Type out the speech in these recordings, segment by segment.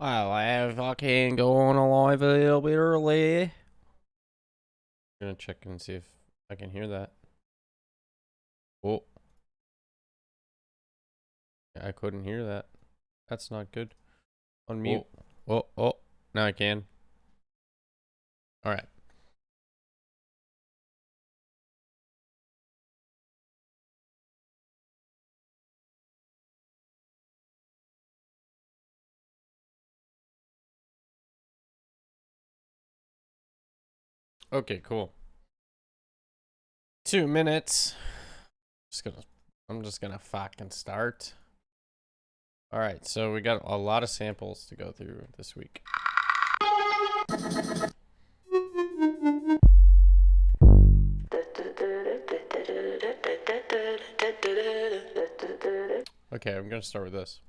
Well, if I can go on live a little bit early. I'm gonna check and see if I can hear that. Oh, I couldn't hear that. That's not good. Unmute. Oh, now I can. All right. Okay, cool. 2 minutes. I'm just gonna fucking start. All right, so we got a lot of samples to go through this week. Okay, I'm gonna start with this.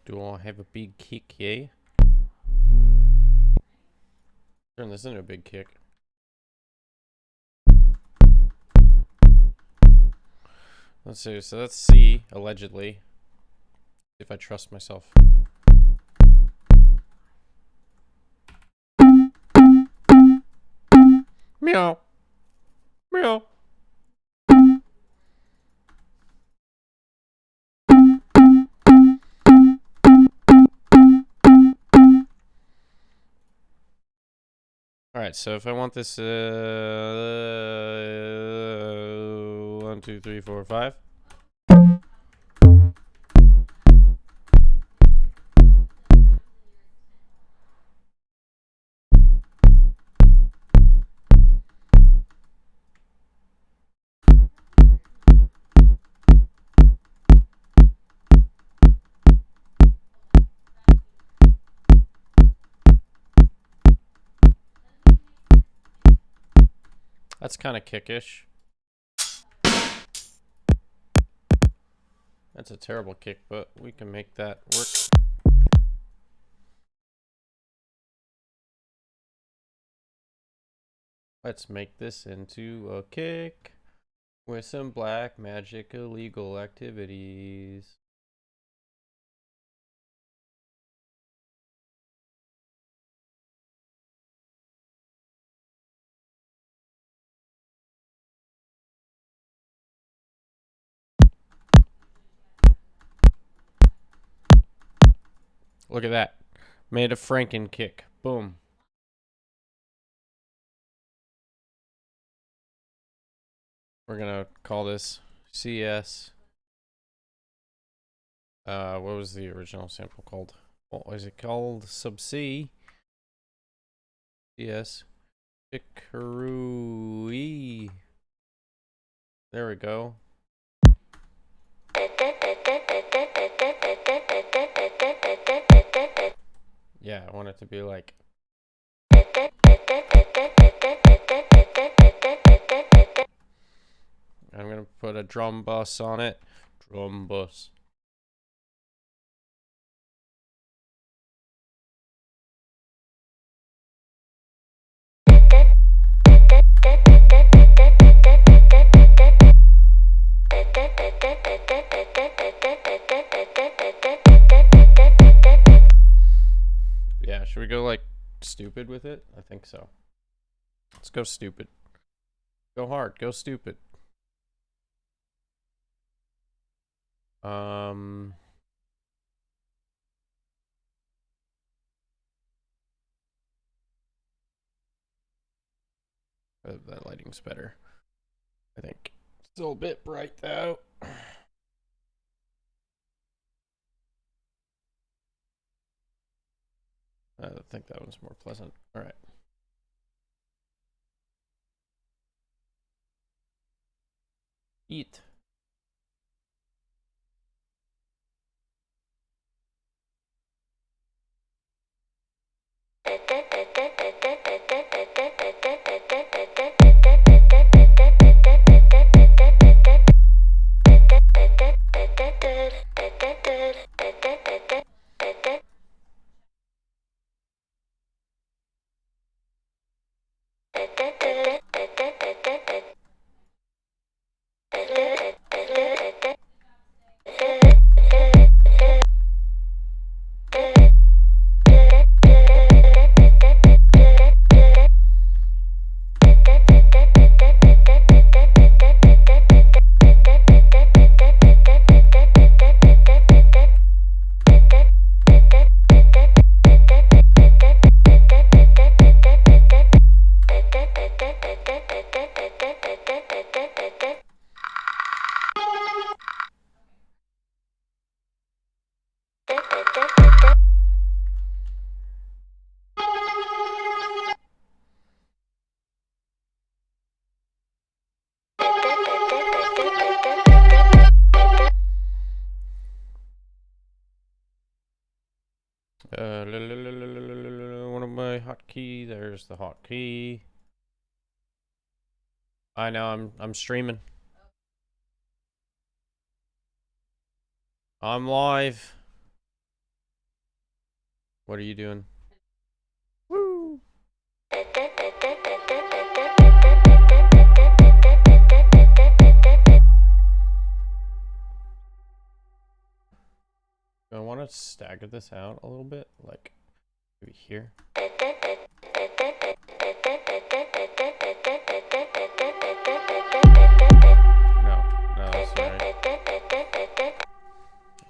Do I have a big kick, yay? Turn this into a big kick. Let's see, so that's C, allegedly. If I trust myself. Meow. Meow. Alright, so if I want this, 1, 2, 3, 4, 5. That's kind of kickish. That's a terrible kick, but we can make that work. Let's make this into a kick with some black magic illegal activities. Look at that. Made a Franken kick. Boom. We're gonna call this CS. What was the original sample called? What was it called? Sub C. CS. Chikarui. There we go. Yeah, I want it to be like. I'm gonna drum bus on it. Drum bus. Yeah, should we go like stupid with it? I think so. Let's go stupid. Go hard, go stupid. That lighting's better, I think. Still a bit bright though. I think that one's more pleasant. All right. Eat. One of my hotkey. There's the hotkey. I know. I'm streaming. I'm live. What are you doing? Woo! I want to stagger this out a little bit, like maybe here. No, that's right.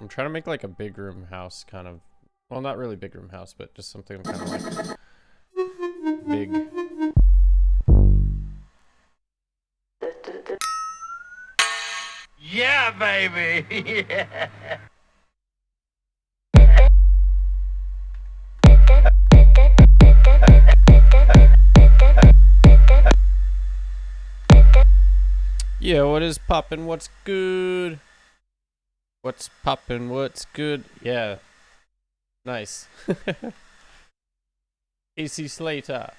I'm trying to make like a big room house kind of. Well, not really big room house, but just something kind of like big. Yeah, baby! Yeah! Yeah, what is poppin'? What's good? What's poppin'? What's good? Yeah. Nice. AC Slater.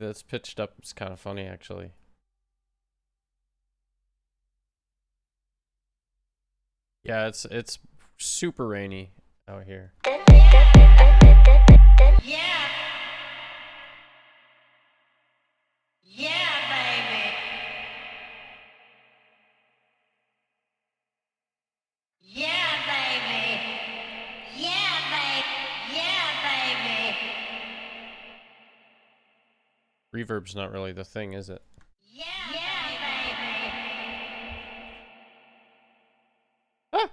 That's pitched up. It's kind of funny, actually. Yeah, it's super rainy out here. Yeah! Yeah, baby! Yeah, baby! Yeah, baby! Yeah, baby! Reverb's not really the thing, is it? Yeah, baby! Ah!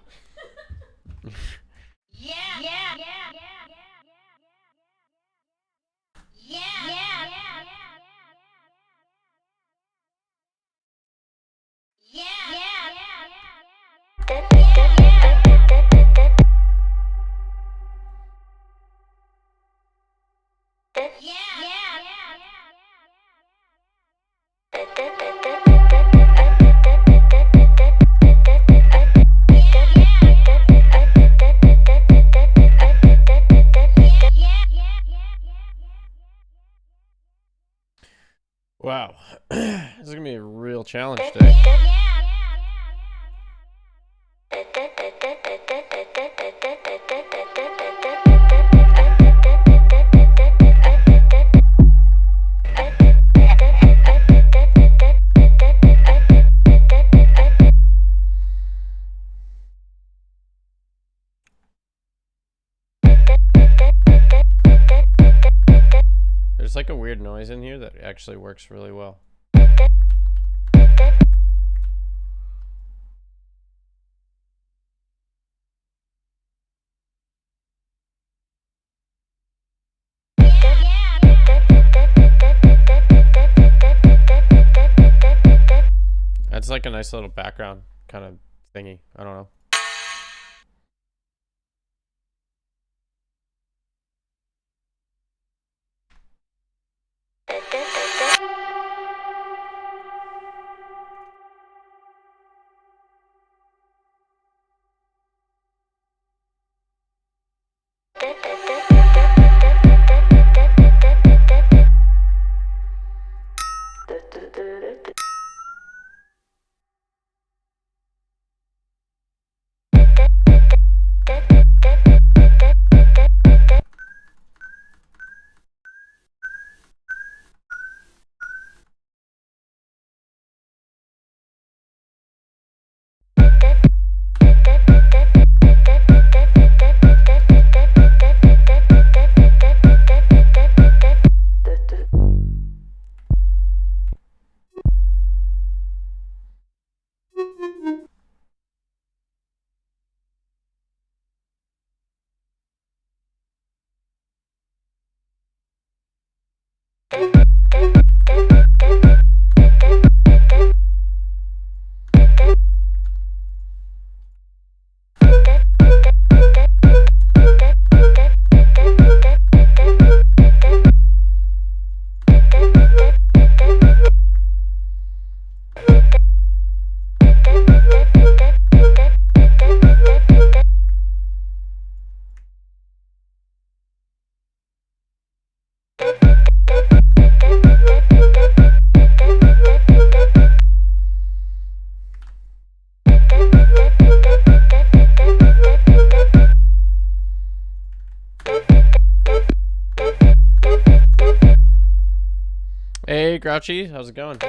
Yeah, yeah, yeah, yeah, yeah, yeah, challenge day. There's like a weird noise in here that actually works really well. That's like a nice little background kind of thingy. I don't know. Hey, Grouchy, how's it going?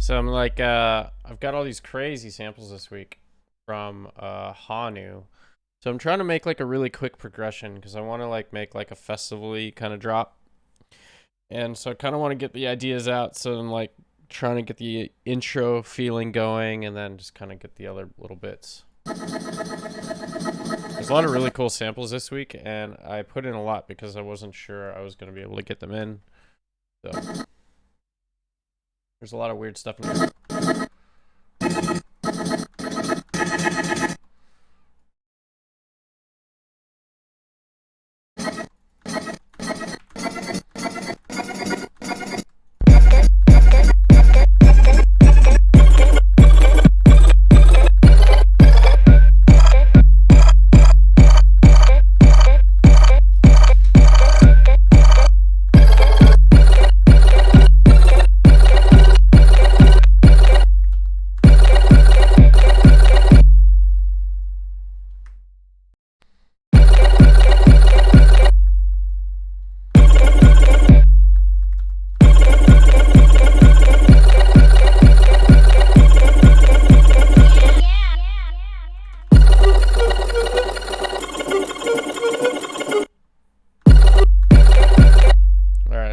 So I'm like, I've got all these crazy samples this week from Honu. So I'm trying to make like a really quick progression because I want to like make like a festival-y kind of drop. And so I kind of want to get the ideas out. So I'm like trying to get the intro feeling going and then just kind of get the other little bits. There's a lot of really cool samples this week, and I put in a lot because I wasn't sure I was going to be able to get them in. So there's a lot of weird stuff in there.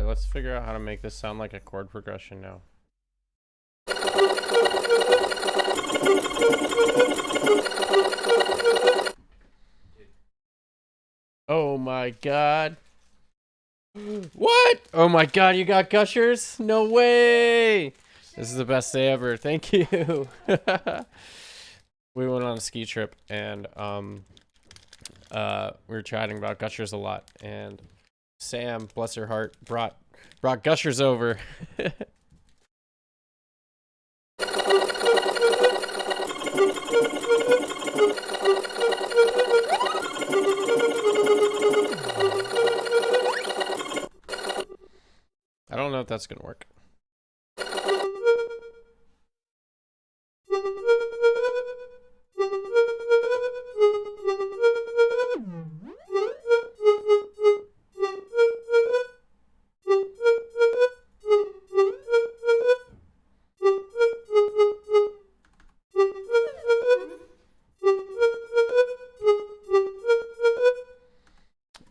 Let's figure out how to make this sound like a chord progression now. Oh my god. What? Oh my god, you got gushers? No way! This is the best day ever. Thank you. We went on a ski trip and we were chatting about gushers a lot, and Sam, bless her heart, brought gushers over. I don't know if that's gonna work.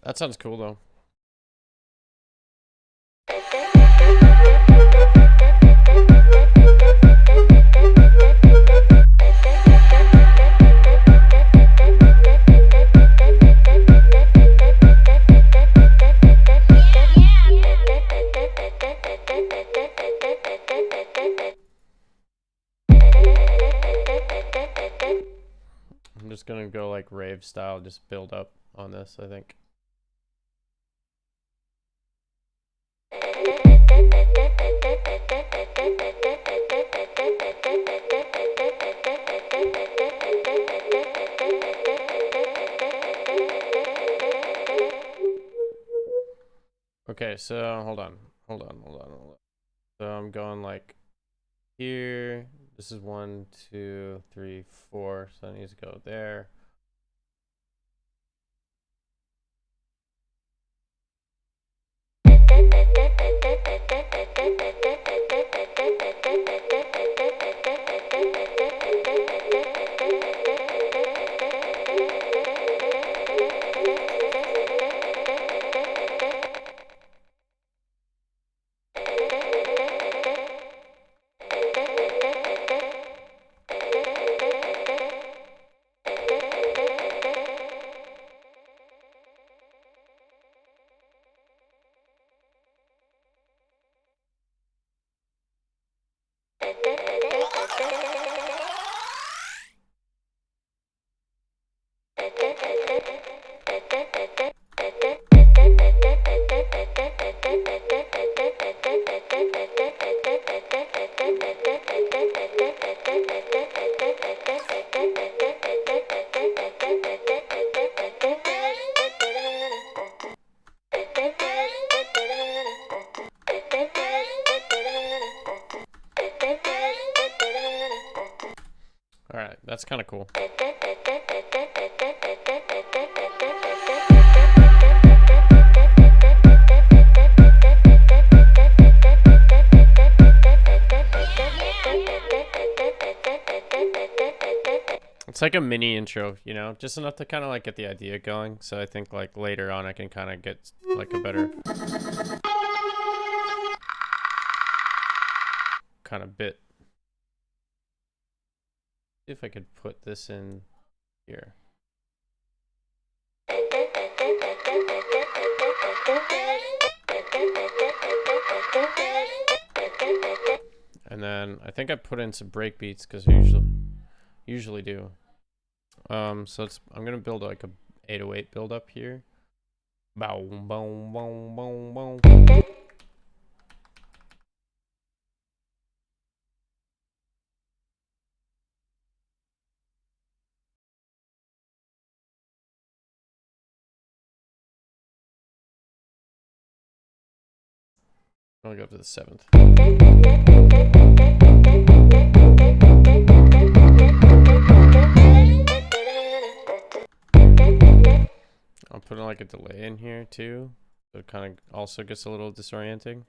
That sounds cool though. I'm just gonna go like rave style, just build up on this, I think. Okay, so hold on. So I'm going like here. This is 1, 2, 3, 4. So I need to go there. All right, that's kind of cool. It's like a mini intro, you know, just enough to kind of like get the idea going. So I think like later on I can kind of get like a better kind of bit. See if I could put this in here. And then I think I put in some break beats because I usually do. So I'm gonna build like a 808 build up here. Boom, boom, boom, boom, boom. I'll go up to the 7th. I'll put in like a delay in here too, so it kind of also gets a little disorienting.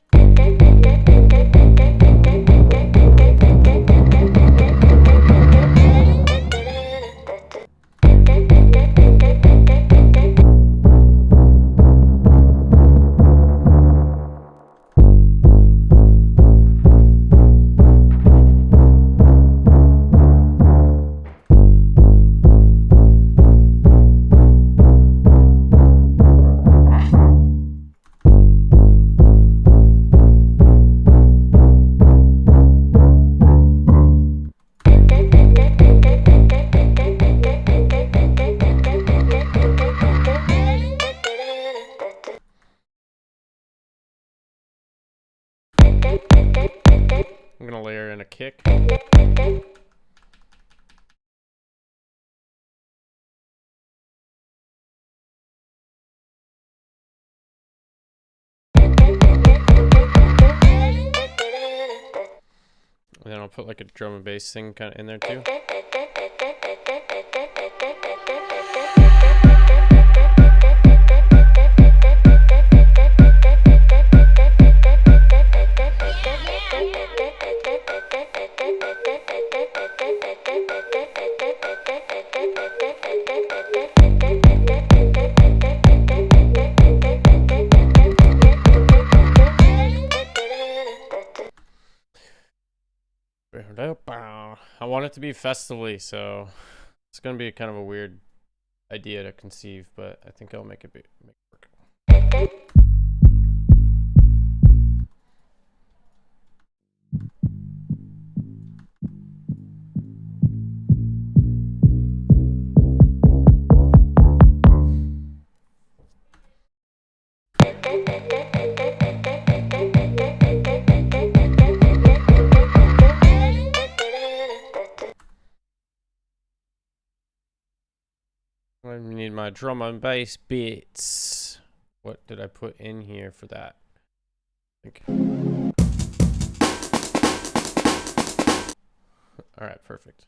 And then I'll put like a drum and bass thing kind of in there too. I want it to be festively, so it's gonna be kind of a weird idea to conceive, but I think I'll make it work. I need my drum and bass beats. What did I put in here for that? All right, perfect.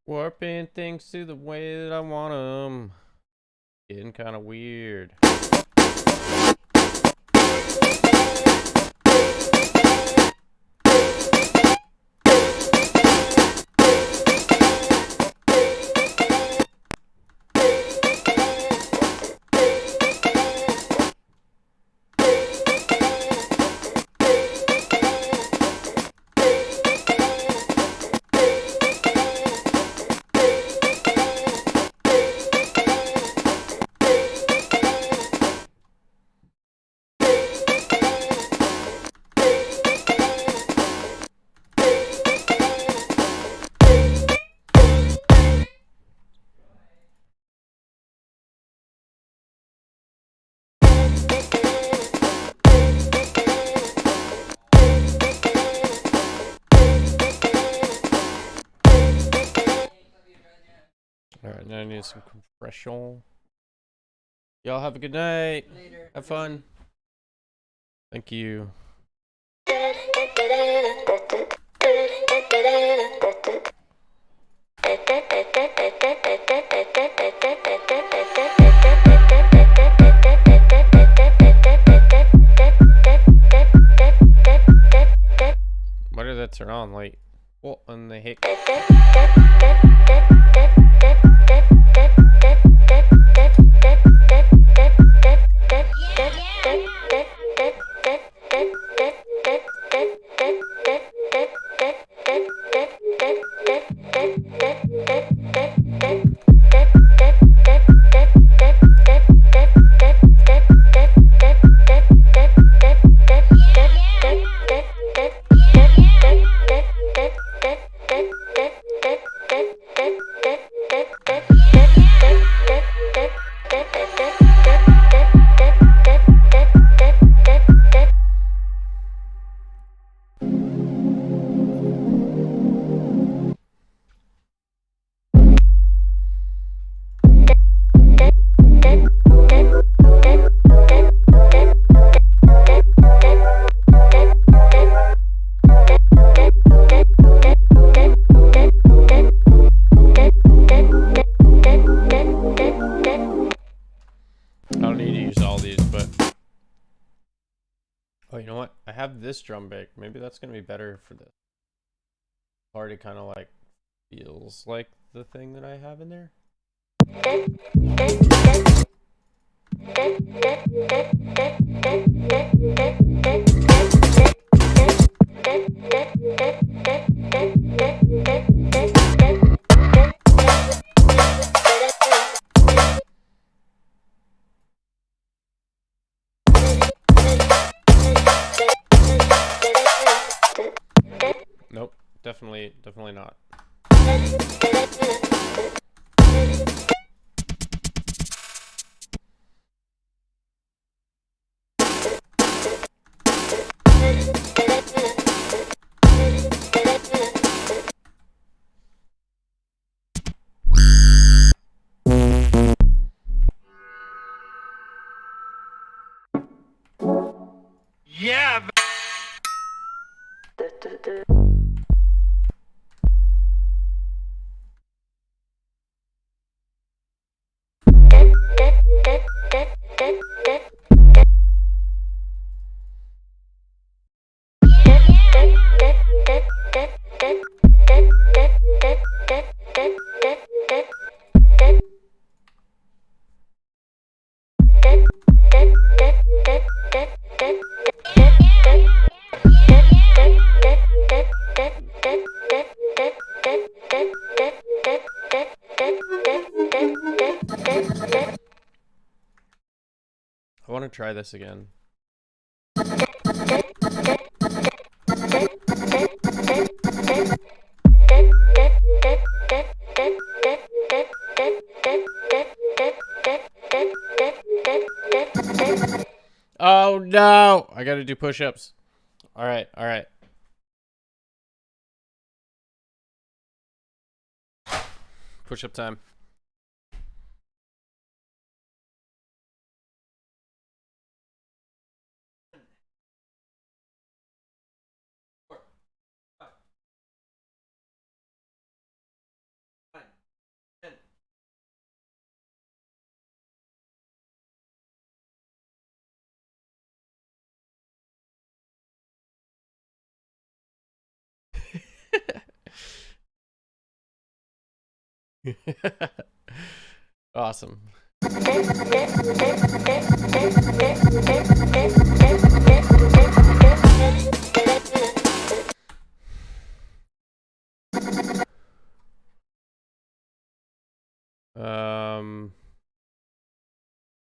Warping things to the way that I want them. Getting kind of weird. Alright, now I need some compression. Y'all have a good night. Later. Have fun. Thank you. Why did that turn on late? What in the heck? have this drum bake. Maybe that's gonna be better for this. Already kind of like feels like the thing that I have in there. Nope, definitely not. Yeah. I want to try this again. Oh no! I gotta do push-ups. Alright, alright. Push-up time. Awesome.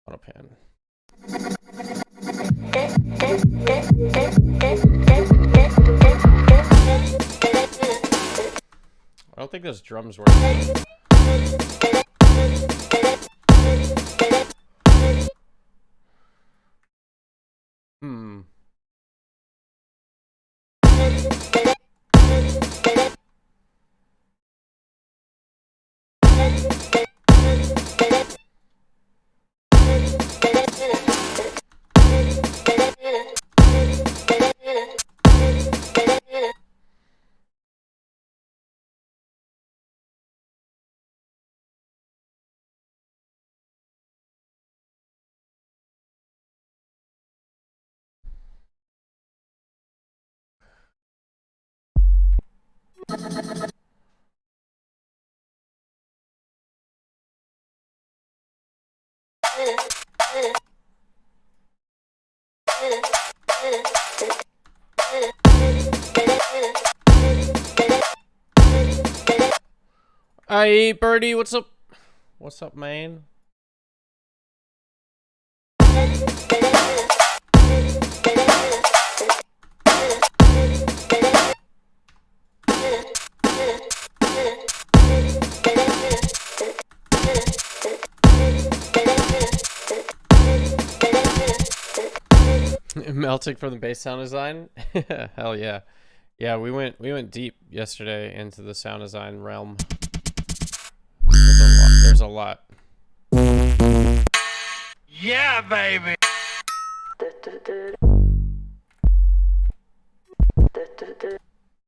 Autopan. I don't think those drums work. Hmm. Hey, Birdie, what's up? What's up, man? Melting from the bass sound design? Hell yeah. Yeah, we went deep yesterday into the sound design realm. There's a lot. Yeah, baby.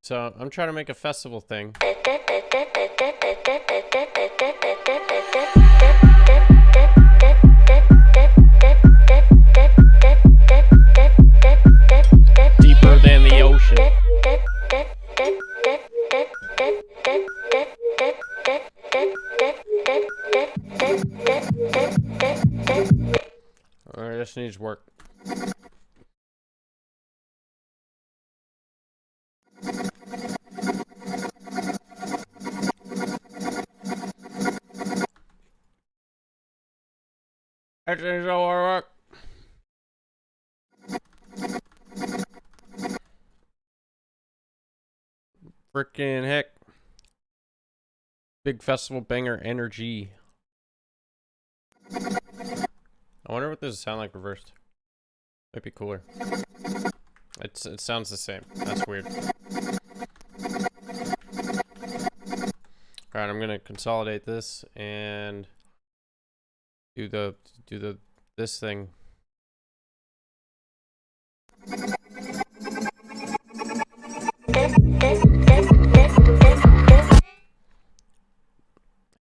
So I'm trying to make a festival thing. Deep Alright, this needs work. That needs work. Frickin' heck. Big festival banger energy. I wonder what this sound like reversed. Might be cooler. It sounds the same. That's weird. Alright, I'm gonna consolidate this and do this thing.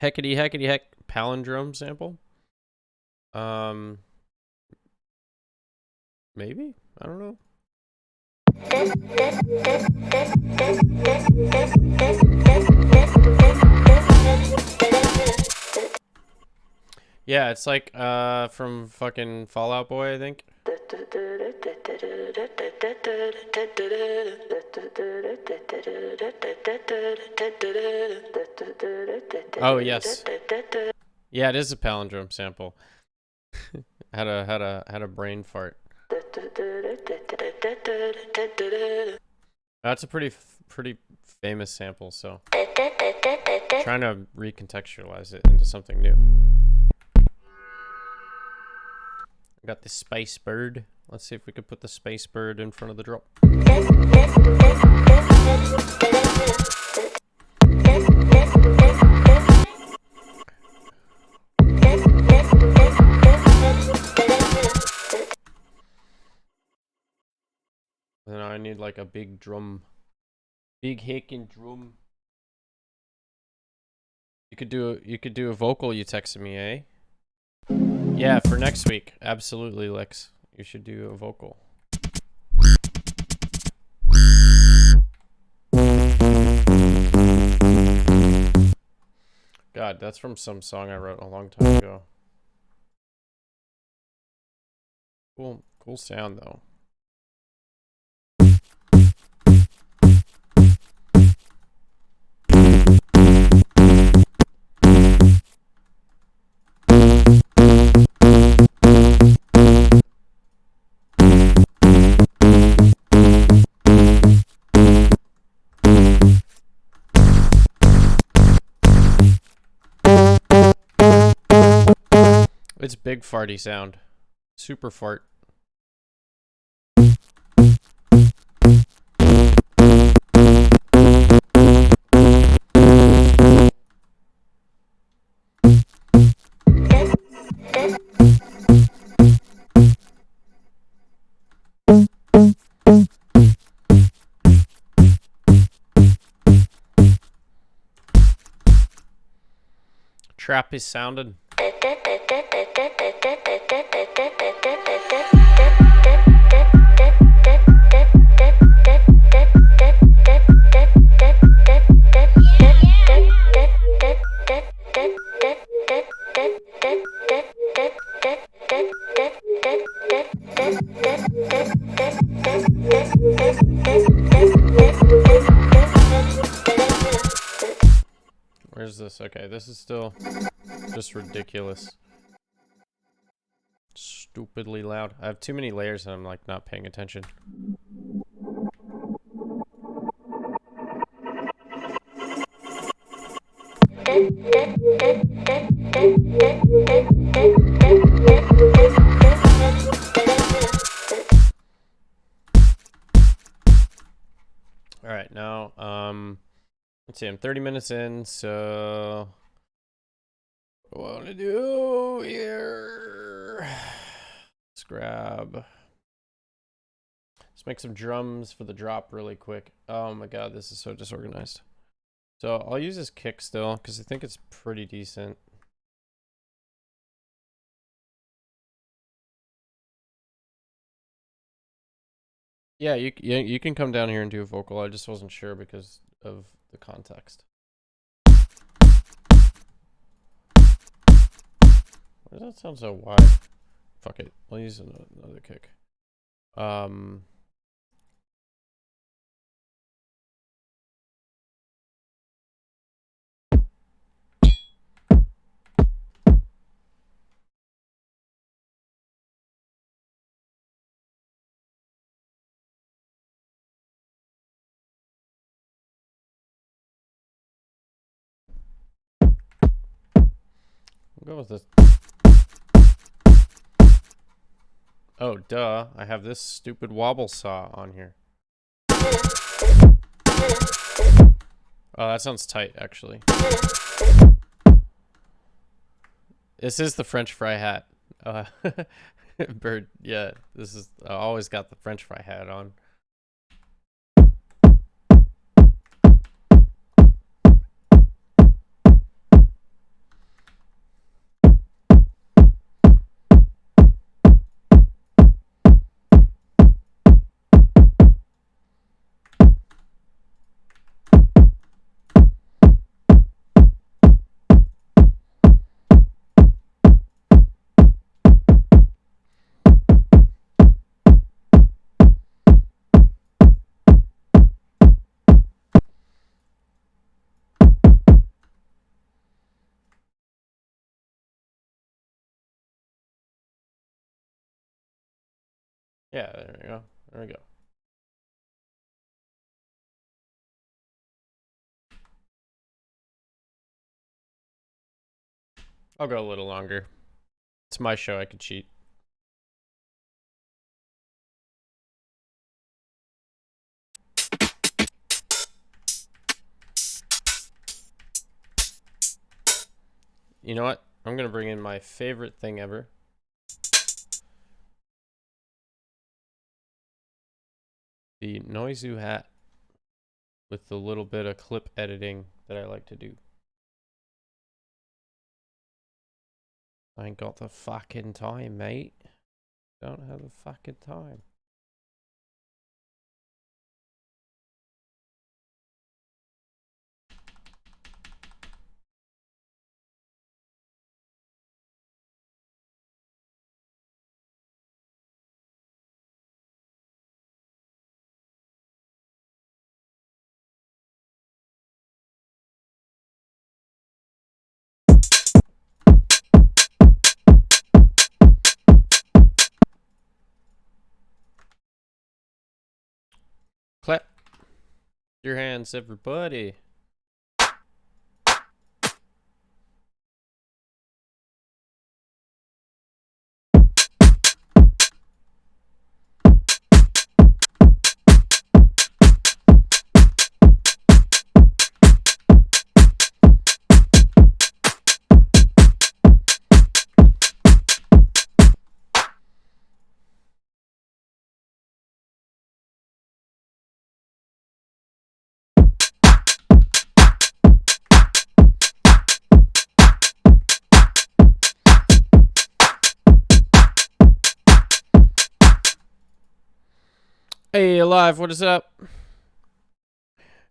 Heckity heck palindrome sample. Maybe? I don't know. Yeah, it's like from fucking Fallout Boy, I think. Oh yes. Yeah, it is a palindrome sample. had a brain fart. That's a pretty famous sample, so trying to recontextualize it into something new. I got the space bird. Let's see if we could put the space bird in front of the drop. And then I need like a big drum. Big hacking drum. You could do a vocal you texted me, eh? Yeah, for next week. Absolutely, Lex. You should do a vocal. God, that's from some song I wrote a long time ago. Cool sound though. It's big farty sound. Super fart. Trap is sounded. Where's this? Okay, this is still just ridiculous. Stupidly loud. I have too many layers and I'm like not paying attention. Alright, now, let's see, I'm 30 minutes in, so what I want to do here, let's make some drums for the drop really quick. Oh my god, this is so disorganized. So I'll use this kick still, because I think it's pretty decent. Yeah, you can come down here and do a vocal. I just wasn't sure because of the context. Why does that sound so wide? Fuck it. I'll use another kick. We'll go with this. Oh, duh. I have this stupid wobble saw on here. Oh, that sounds tight, actually. This is the French fry hat. Bird, yeah. This is. I always got the French fry hat on. Yeah, there we go. There we go. I'll go a little longer. It's my show. I could cheat. You know what? I'm gonna bring in my favorite thing ever. The Noizu hat with the little bit of clip editing that I like to do. I ain't got the fucking time, mate. Don't have the fucking time. Clap your hands, everybody. Hey, alive, what is up?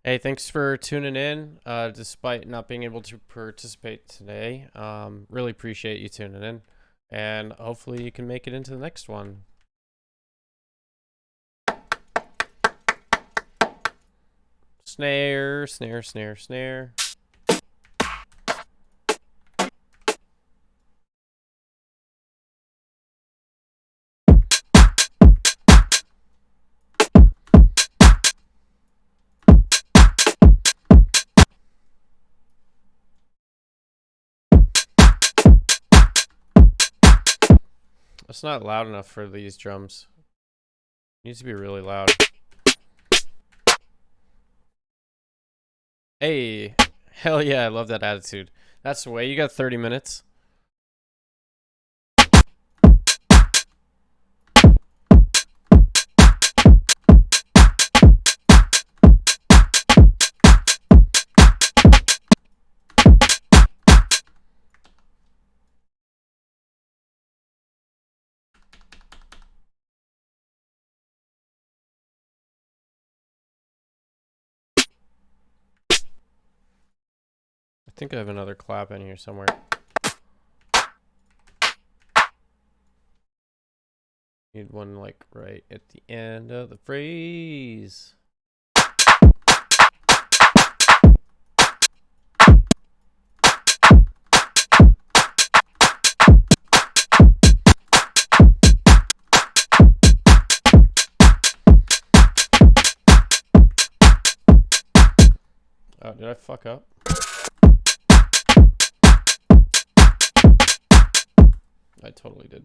Hey, thanks for tuning in. Despite not being able to participate today, really appreciate you tuning in, and hopefully you can make it into the next one. Snare, snare, snare, snare. It's not loud enough for these drums. It needs to be really loud. Hey, hell yeah, I love that attitude. That's the way. You got 30 minutes. I think I have another clap in here somewhere. Need one like right at the end of the phrase. Oh, did I fuck up? I totally did.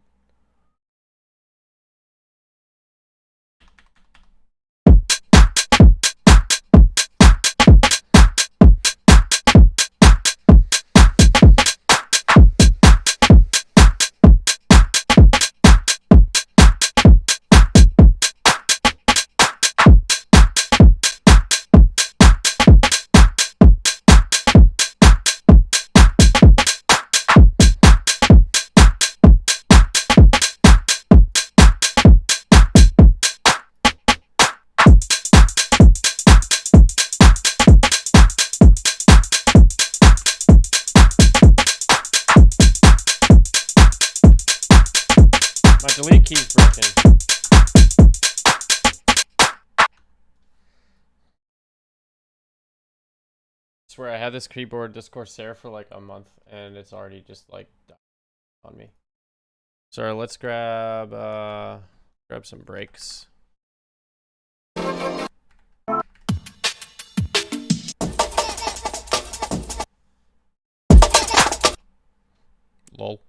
My delete key's broken. I swear I had this keyboard, this Corsair, for like a month, and it's already just like died on me. Sorry, let's grab some breaks. Lol.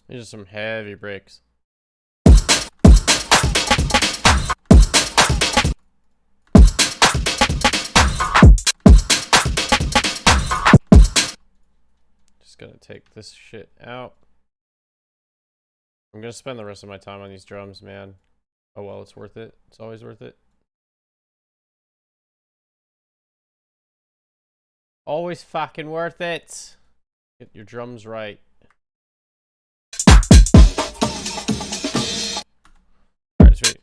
These are some heavy breaks. Just gonna take this shit out. I'm gonna spend the rest of my time on these drums, man. Oh well, it's worth it. It's always worth it. Always fucking worth it. Get your drums right. Alright, sweet.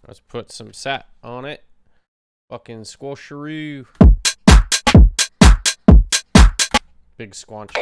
Let's put some sat on it. Fucking squasharoo. Big squanch.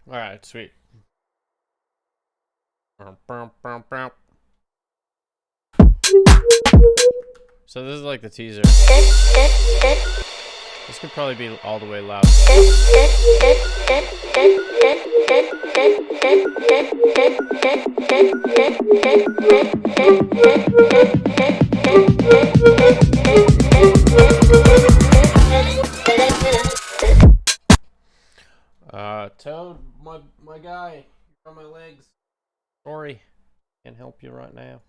Alright, sweet. So this is like the teaser. This could probably be all the way loud. Toad, my guy, you're on my legs. Sorry, can't help you right now.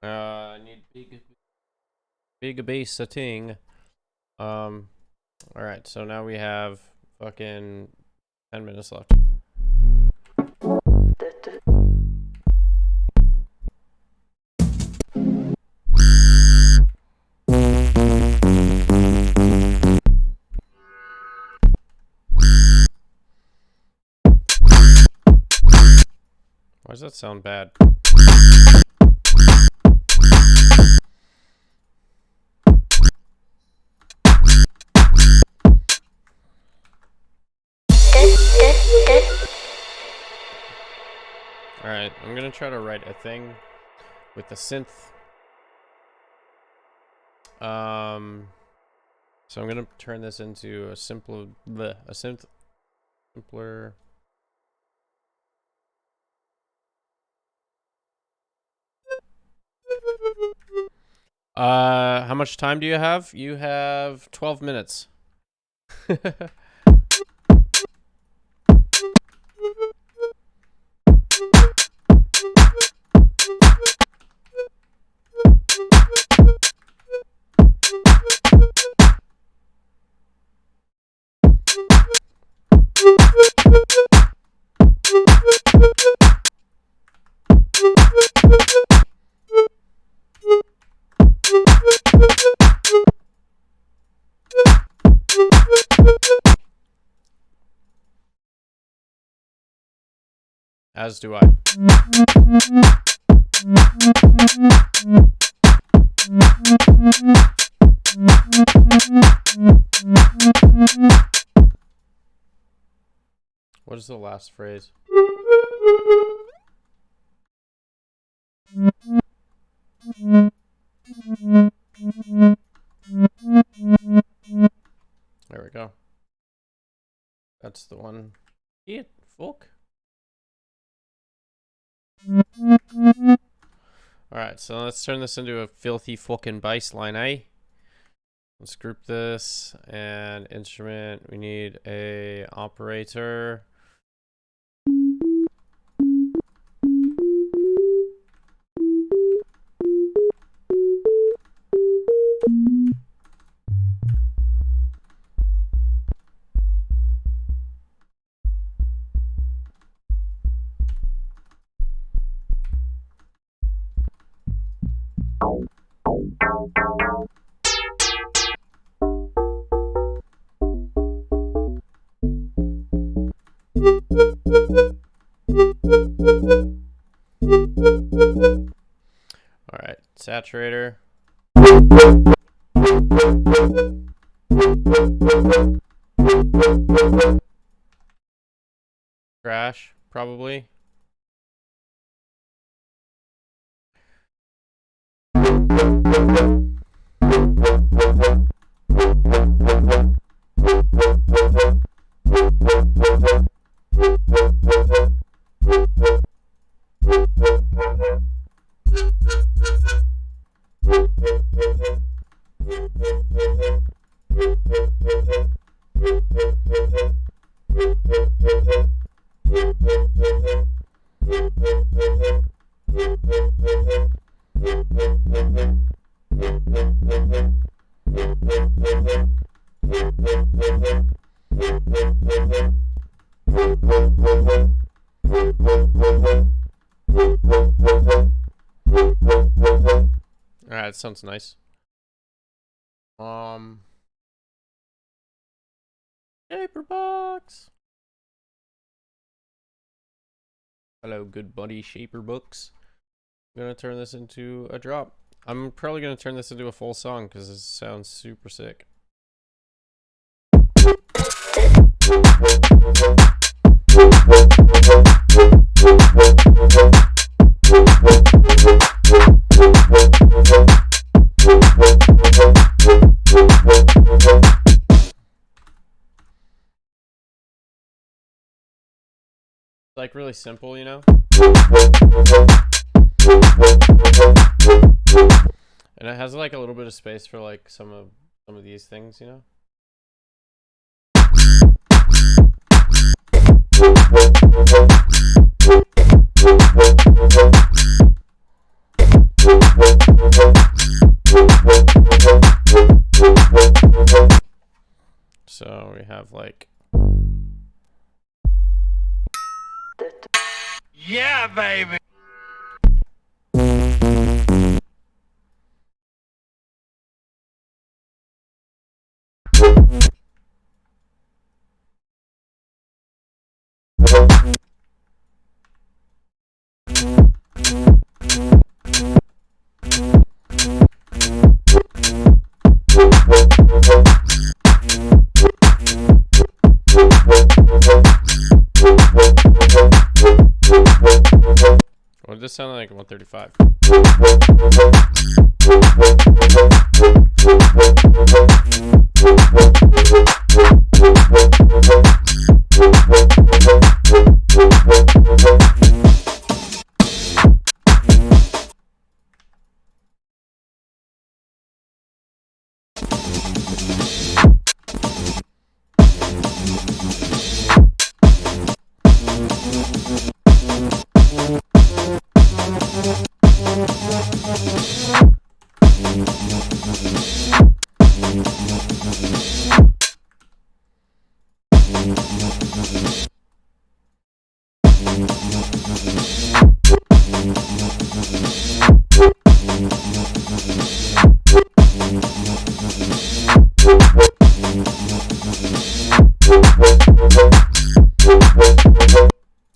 I need big bass setting. Alright, so now we have fucking 10 minutes left. Why does that sound bad? Alright, I'm gonna try to write a thing with the synth. So I'm gonna turn this into a simpler. How much time do you have? You have 12 minutes. As do I. What is the last phrase? There we go. That's the one. It folk. Alright, so let's turn this into a filthy fucking bass line, eh? Let's group this and instrument. We need a operator. Alright, saturator. Crash, probably. Alright, that sounds nice. Shaperbox. Hello, good buddy Shaperbox. I'm gonna turn this into a drop. I'm probably gonna turn this into a full song because this sounds super sick. Like really simple, you know? And it has like a little bit of space for like some of these things, you know? So we have like Yeah, baby. what did this sound like? 135.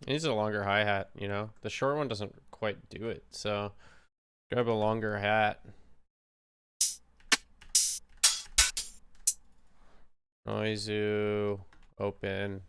It needs a longer hi-hat, you know? The short one doesn't quite do it, so grab a longer hat. Noizu, open.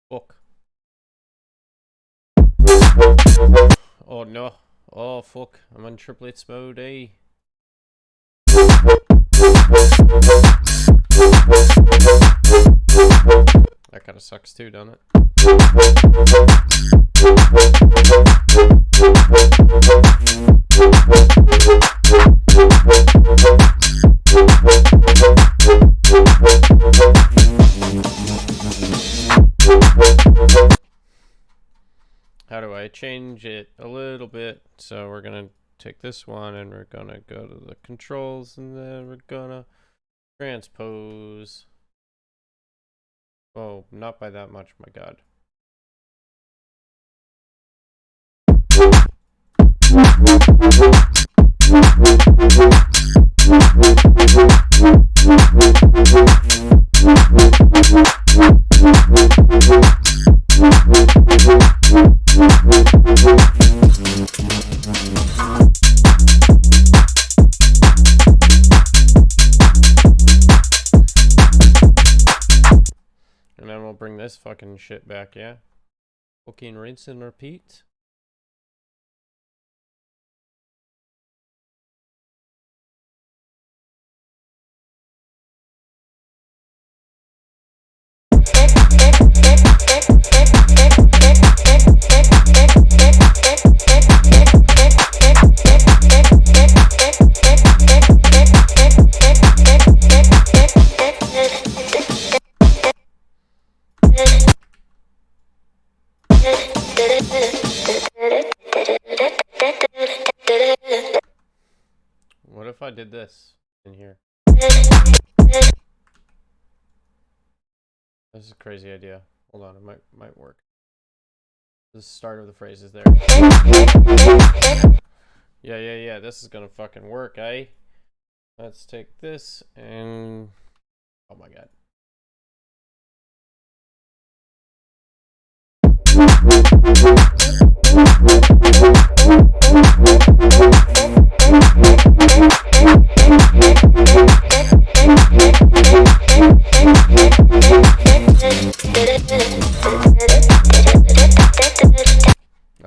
Fuck. Oh no. Oh fuck. I'm on triplets mode, eh? That kind of sucks too, doesn't it? How do I change it a little bit? So we're gonna take this one and we're gonna go to the controls and then we're gonna transpose. Oh, not by that much, my god. And then we'll bring this fucking shit back, yeah? Fucking rinse and repeat. What if I did this in here? This is a crazy idea. Hold on, it might work. The start of the phrase is there. Yeah. This is gonna fucking work, eh? Let's take this and oh my god.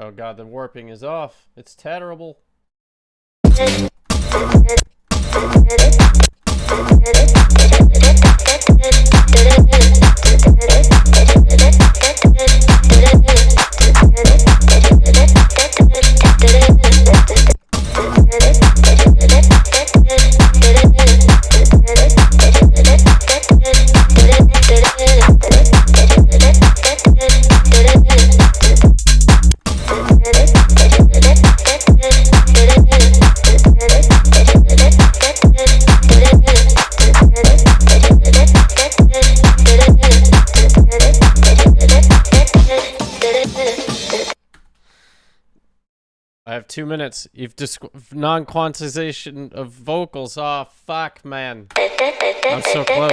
Oh god, the warping is off. It's terrible. I have 2 minutes. You've non-quantization of vocals. Oh, fuck, man. I'm so close.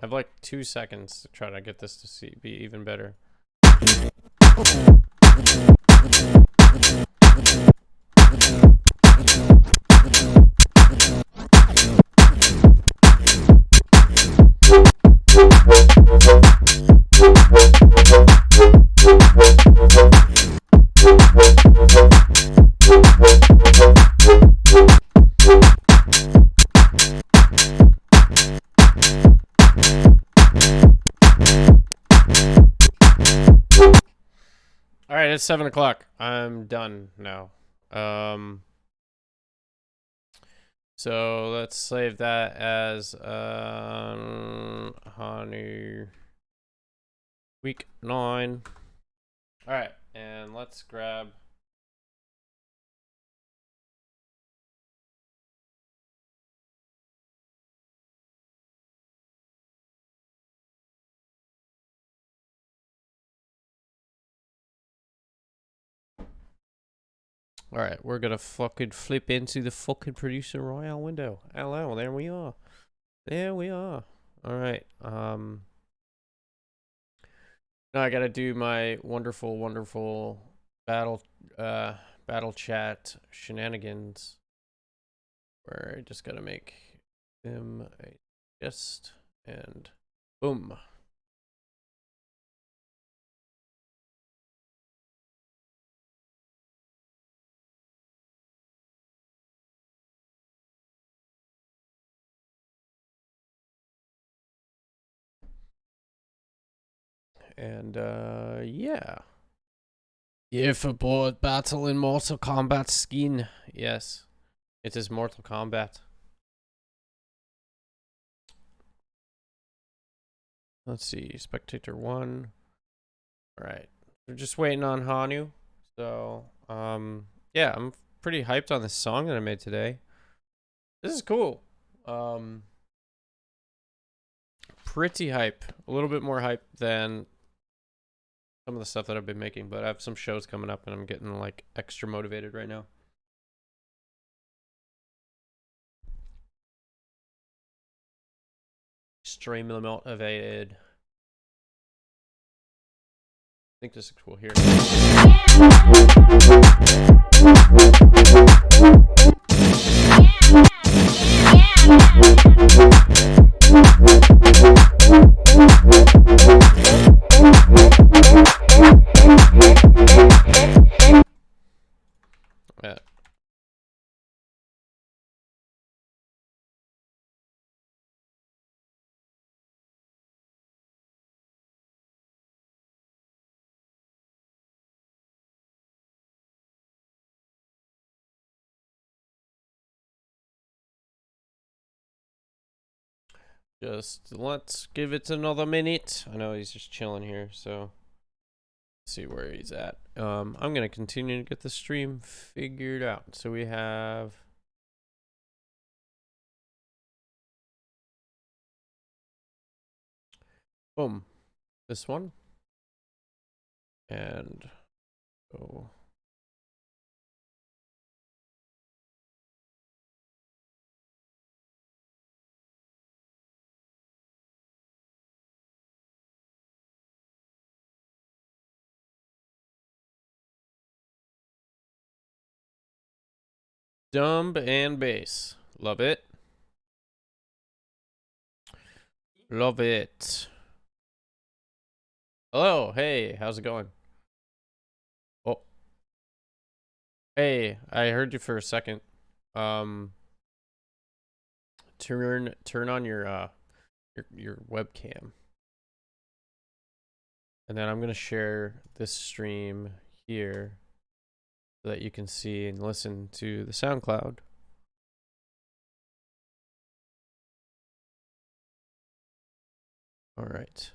I have like 2 seconds to try to get this to be even better. All right, it's 7 o'clock. I'm done now. So let's save that as Honu week 9. All right, and let's grab. All right, we're gonna fucking flip into the fucking producer Royale window. Hello, there we are. There we are. All right. Now I gotta do my wonderful, wonderful battle, battle chat shenanigans, where I just gotta make them a guest and boom. And yeah. If aboard battle in Mortal Kombat skin. Yes. It is Mortal Kombat. Let's see. Spectator 1. Alright. We're just waiting on Honu. So, yeah, I'm pretty hyped on this song that I made today. This is cool. Pretty hype. A little bit more hype than some of the stuff that I've been making, but I have some shows coming up and I'm getting like extra motivated right now. Extremely motivated. I think this is cool here. Yeah. Just let's give it another minute. I know he's just chilling here, so let's see where he's at. I'm gonna continue to get the stream figured out. So we have boom, this one, and oh. Dumb and bass. Love it. Love it. Hello, hey, how's it going? Oh, hey, I heard you for a second. Um, turn on your webcam, and then I'm gonna share this stream here so that you can see and listen to the SoundCloud. All right.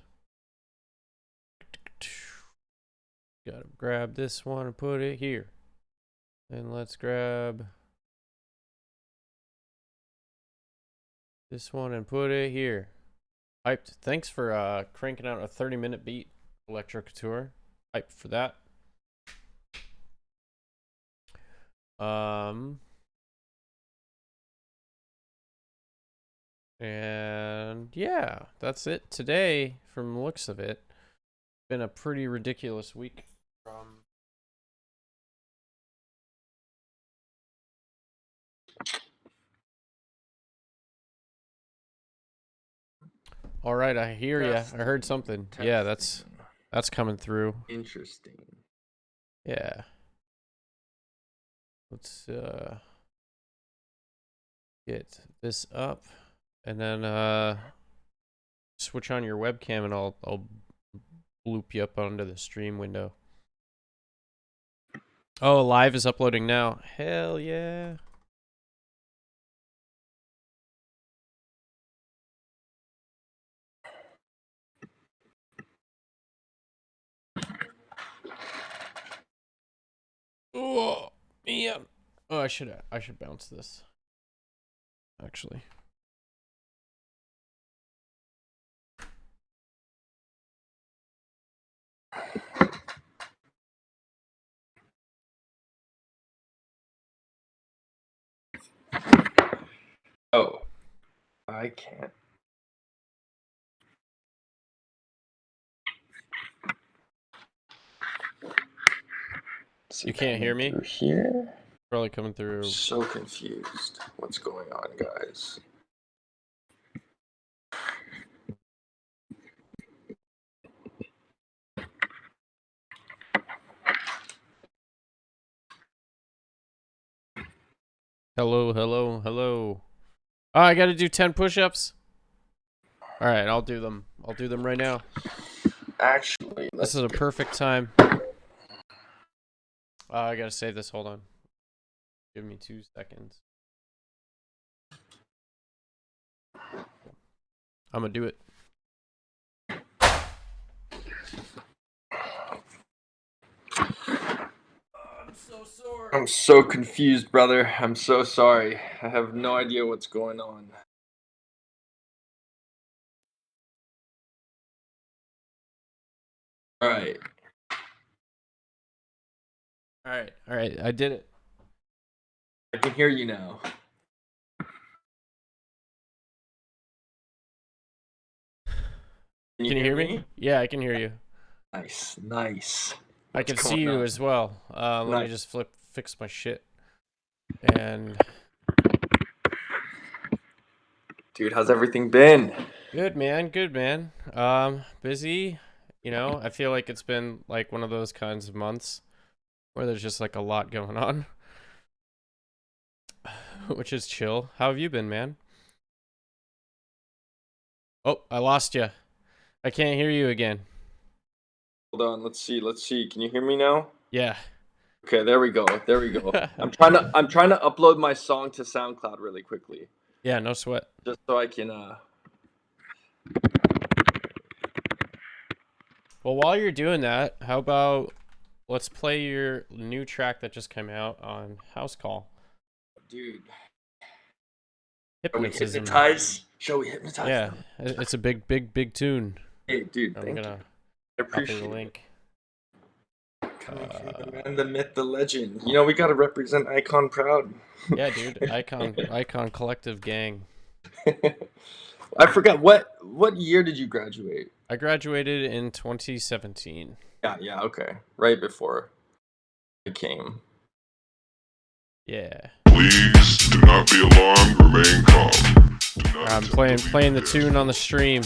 Gotta grab this one and put it here. And let's grab this one and put it here. Hyped. Thanks for cranking out a 30-minute beat, Electro Couture. Hyped for that. And yeah, that's it today from the looks of it. Been a pretty ridiculous week from All right, I hear ya. I heard something. Yeah, that's coming through. Interesting. Yeah. Let's get this up and then switch on your webcam and I'll bloop you up onto the stream window. Oh, live is uploading now. Hell yeah. Oh, man. Oh, I should bounce this. Actually. Oh, I can't. You can't hear me? Through here? Probably coming through. So confused. What's going on, guys? Hello, hello, hello. Oh, I gotta do 10 push-ups? Alright, I'll do them. I'll do them right now. Actually, This is a perfect time. I gotta save this. Hold on. Give me 2 seconds. I'm gonna do it. I'm so sore. I'm so confused, brother. I'm so sorry. I have no idea what's going on. Alright. Alright. I did it. I can hear you now. Can you hear me? Yeah, I can hear you. Nice. I can What's see going you on? as well. Let me Nice. just fix my shit. And Dude, how's everything been? good man. Busy. You know, I feel like it's been like one of those kinds of months where there's just like a lot going on, which is chill. How have you been, man? Oh, I lost you. I can't hear you again. Hold on, let's see. Can you hear me now? Yeah. Okay, there we go. I'm trying to upload my song to SoundCloud really quickly. Yeah, no sweat. Just so I can Well, while you're doing that, how about let's play your new track that just came out on House Call. dude. Hypnotism. Shall we hypnotize Yeah, them? it's a big tune. Hey, dude, I'm thank gonna you. I copy appreciate the it. link. Coming from the man, the myth, the legend. You know, we gotta represent Icon proud. Yeah, dude, Icon Collective Gang. I forgot what year did you graduate? I graduated in 2017. Yeah, okay. Right before I came. Yeah. Please do not be alarmed, remain calm. I'm playing the tune on the stream.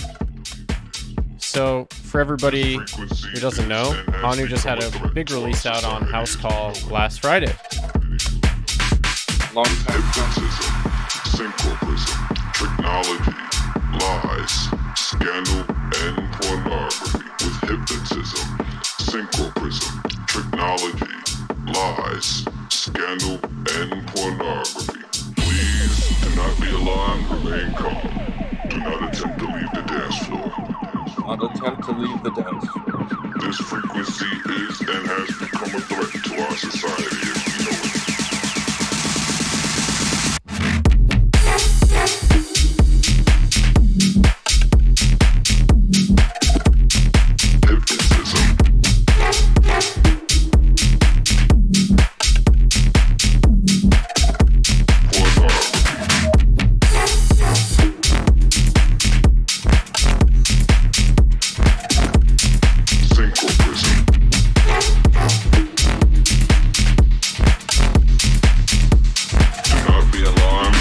So, for everybody who doesn't know, Honu just had a big release out on House Call last Friday. Long time Hypnotism, synchroprism, technology, lies, scandal, and pornography. With hypnotism, synchroprism, technology, lies, scandal, and pornography. Please do not be alarmed, remain calm. Do not attempt to leave the dance floor. Not attempt to leave the dance floor. This frequency is and has become a threat to our society as we know it. Hypnotism, synchroprism, do not be alarmed.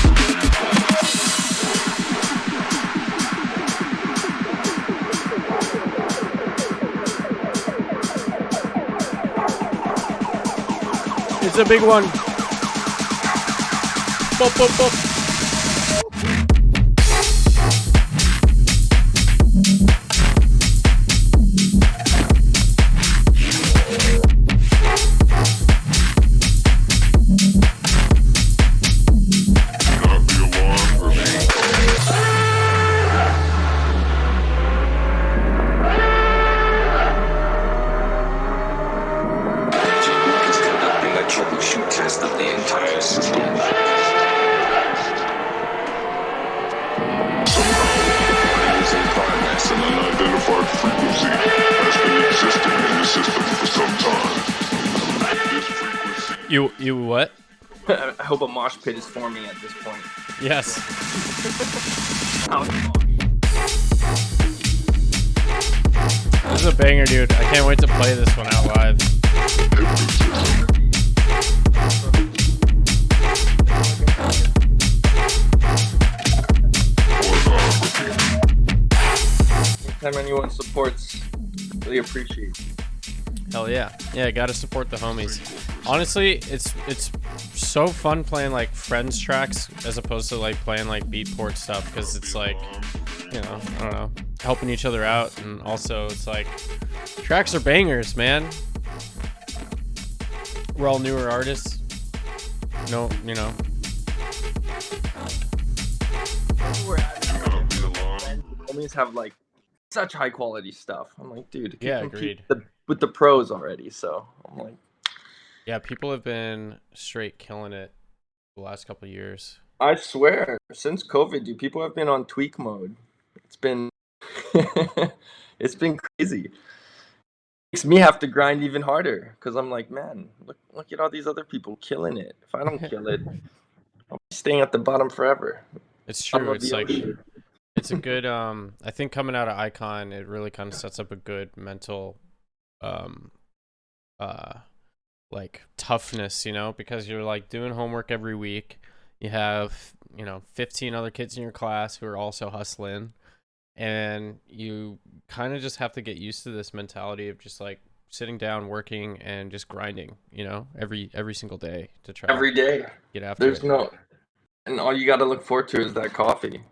It's a big one. Bop, bop, bop. You what? I hope a mosh pit is forming at this point. Yes. This is a banger, dude. I can't wait to play this one out live. Anytime anyone supports, really appreciate. Hell yeah. Yeah, gotta support the homies. Honestly, it's so fun playing like friends tracks as opposed to like playing like beatport stuff, because it's like, you know, I don't know, helping each other out, and also it's like tracks are bangers, man. We're all newer artists. No, you know. We're at, homies have like such high quality stuff. I'm like, dude, it can Yeah, compete agreed. with the pros already. So I'm like, Yeah, people have been straight killing it the last couple of years. I swear, since COVID, dude, people have been on tweak mode. It's been it's been crazy. Makes me have to grind even harder because I'm like, man, look at all these other people killing it. If I don't kill it, I'll be staying at the bottom forever. It's Bottom true. of It's the like ocean. it's a good I think coming out of Icon, it really kind of sets up a good mental um uh like toughness, you know, because you're like doing homework every week. You have, you know, 15 other kids in your class who are also hustling, and you kind of just have to get used to this mentality of just like sitting down, working, and just grinding, you know, every single day to try Every day. get after There's no, and all you got to look forward to is that coffee.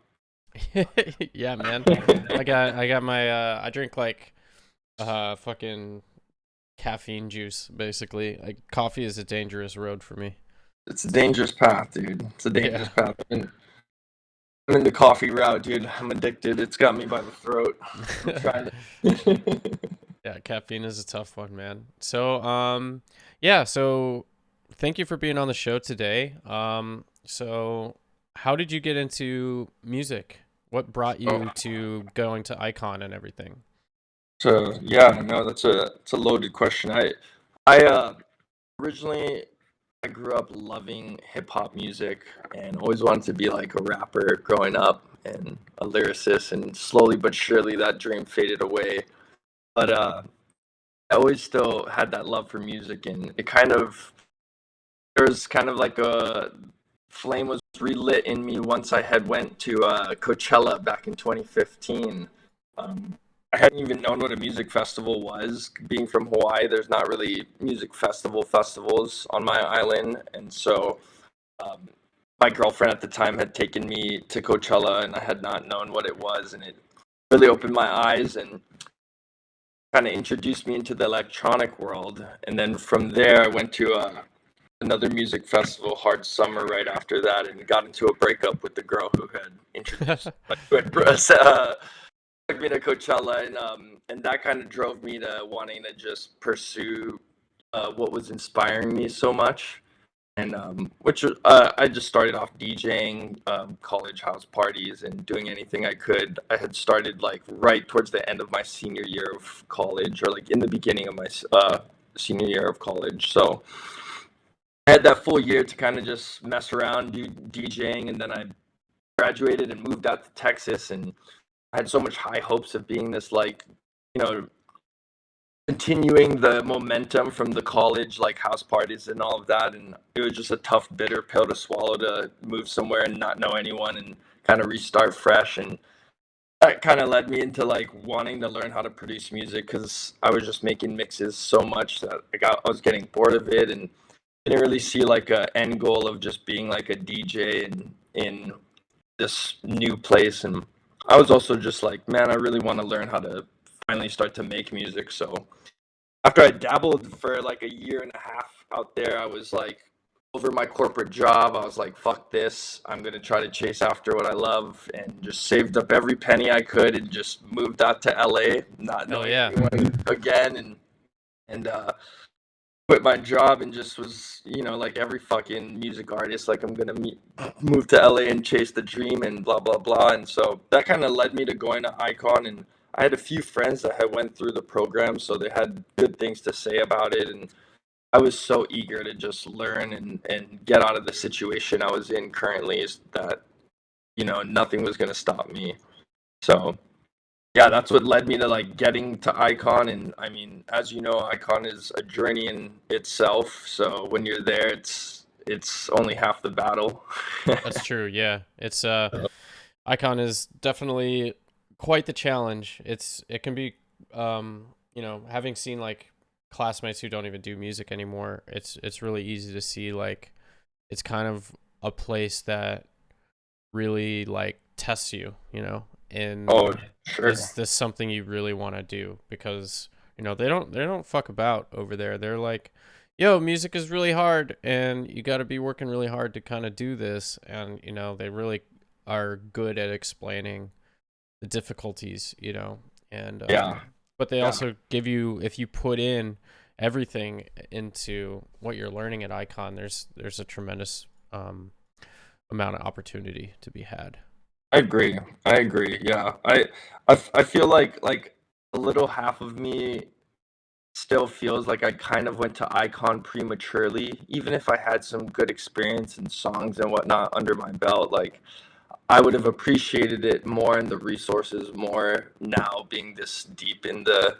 it. Yeah, man. I got my I drink like fucking caffeine juice, basically. Like coffee is a dangerous road for me. It's a dangerous path, dude. It's a dangerous Yeah. path. I'm in the coffee route, dude. I'm addicted. It's got me by the throat. I'm trying to. Yeah, caffeine is a tough one, man. So, yeah, so thank you for being on the show today. So how did you get into music? What brought you to going to Icon and everything? So yeah, no, it's a loaded question. I originally I grew up loving hip hop music and always wanted to be like a rapper growing up and a lyricist, and slowly but surely that dream faded away. But I always still had that love for music, and it kind of there was kind of like a flame was relit in me once I had went to Coachella back in 2015. I hadn't even known what a music festival was. Being from Hawaii, there's not really music festivals on my island, and so um, my girlfriend at the time had taken me to Coachella, and I had not known what it was, and it really opened my eyes and kind of introduced me into the electronic world. And then from there, I went to another music festival, Hard Summer, right after that, and got into a breakup with the girl who had introduced, who had took me to Coachella, and that kind of drove me to wanting to just pursue what was inspiring me so much. And which I just started off DJing college house parties and doing anything I could. I had started like right towards the end of my senior year of college, or like in the beginning of my senior year of college. So I had that full year to kind of just mess around, do DJing, and then I graduated and moved out to Texas, and I had so much high hopes of being this like, you know, continuing the momentum from the college like house parties and all of that, and it was just a tough bitter pill to swallow to move somewhere and not know anyone and kind of restart fresh. And that kind of led me into like wanting to learn how to produce music because I was just making mixes so much that I was getting bored of it, and didn't really see like a end goal of just being like a DJ in this new place. And I was also just like, man, I really want to learn how to finally start to make music. So after I dabbled for like a year and a half out there, I was like over my corporate job. I was like, fuck this. I'm going to try to chase after what I love, and just saved up every penny I could and just moved out to LA, not Hell knowing yeah. anyone again, and quit my job and just was, you know, like every fucking music artist, like I'm going to move to LA and chase the dream and blah, blah, blah. And so that kind of led me to going to Icon, and I had a few friends that had went through the program, so they had good things to say about it. And I was so eager to just learn and get out of the situation I was in currently, is that, nothing was going to stop me. So yeah, that's what led me to like getting to Icon. And I mean, as you know, Icon is a journey in itself. So when you're there, it's only half the battle. That's true. Yeah, it's Icon is definitely quite the challenge. It can be having seen like classmates who don't even do music anymore. It's really easy to see like it's kind of a place that really like tests you, and Oh, sure. is this something you really want to do? Because they don't fuck about over there. They're like, yo, music is really hard and you got to be working really hard to kind of do this. And they really are good at explaining the difficulties, and Yeah, but they yeah, also give you, if you put in everything into what you're learning at Icon, there's a tremendous amount of opportunity to be had. I agree. I agree. Yeah, I feel like a little half of me still feels like I kind of went to Icon prematurely, even if I had some good experience and songs and whatnot under my belt. Like I would have appreciated it more and the resources more now, being this deep in the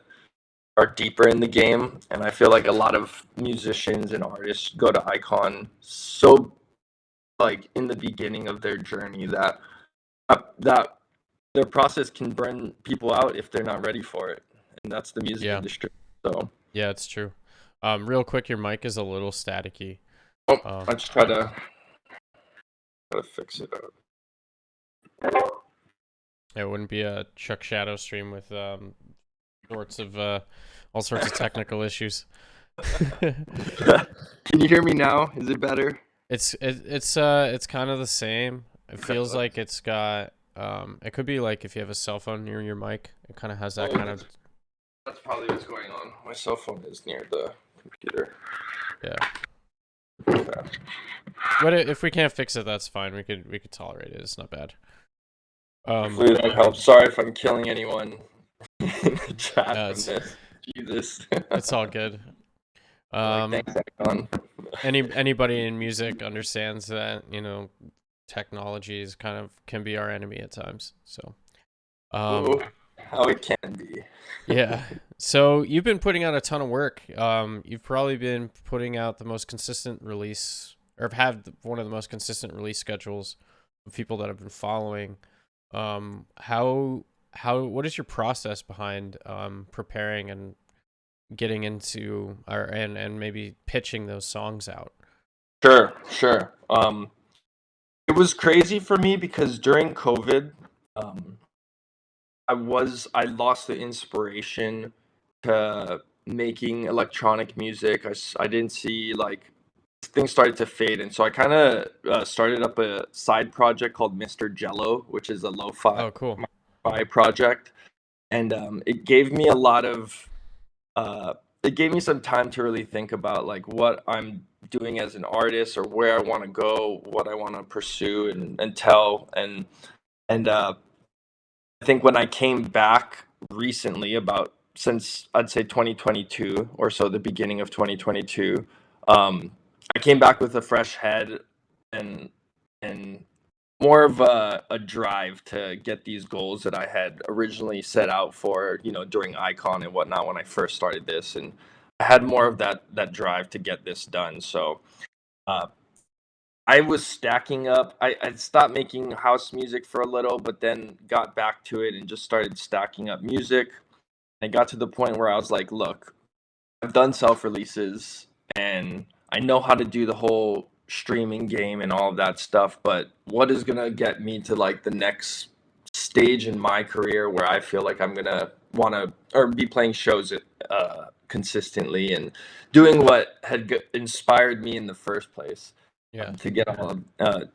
or deeper in the game. And I feel like a lot of musicians and artists go to Icon so like in the beginning of their journey that their process can burn people out if they're not ready for it. And that's the music Yeah. industry. So Yeah, it's true. Real quick, your mic is a little staticky. oh, Um, let's try to fix it out. it wouldn't be a Chuck Shadow stream with sorts of all sorts of technical issues. Can you hear me now? Is it better? It's kind of the same. It Okay, feels like it's got it could be like if you have a cell phone near your mic, it kind of has that kind of that's probably what's going on. My cell phone is near the computer. yeah. Okay. But if we can't fix it, that's fine. We could tolerate it. It's not bad. Hopefully that helps. Sorry if I'm killing anyone in the chat Yeah, from this. Jesus. it's all good. Thanks, Icon. Anybody in music understands that technology is kind of can be our enemy at times. So Ooh, how it can be. yeah. So you've been putting out a ton of work. You've probably been putting out the most consistent release, or have had one of the most consistent release schedules of people that have been following. How what is your process behind preparing and getting into and maybe pitching those songs out? Sure, sure. It was crazy for me because during COVID, um, I lost the inspiration to making electronic music. I didn't see like things started to fade, and so I kind of started up a side project called Mr. Jello, which is a lo-fi Oh, cool. project, and it gave me a lot of uh, it gave me some time to really think about like what I'm doing as an artist or where I want to go, what I want to pursue and tell, and I think when I came back recently, about since I'd say 2022 or so, the beginning of 2022, I came back with a fresh head and and more of a drive to get these goals that I had originally set out for, during Icon and whatnot when I first started this, and I had more of that drive to get this done. So uh, I was stacking up. I stopped making house music for a little, but then got back to it and just started stacking up music. I got to the point where I was like, look, I've done self releases and I know how to do the whole streaming game and all of that stuff, but what is going to get me to like the next stage in my career where I feel like I'm going to want to or be playing shows consistently and doing what had inspired me in the first place Yeah. to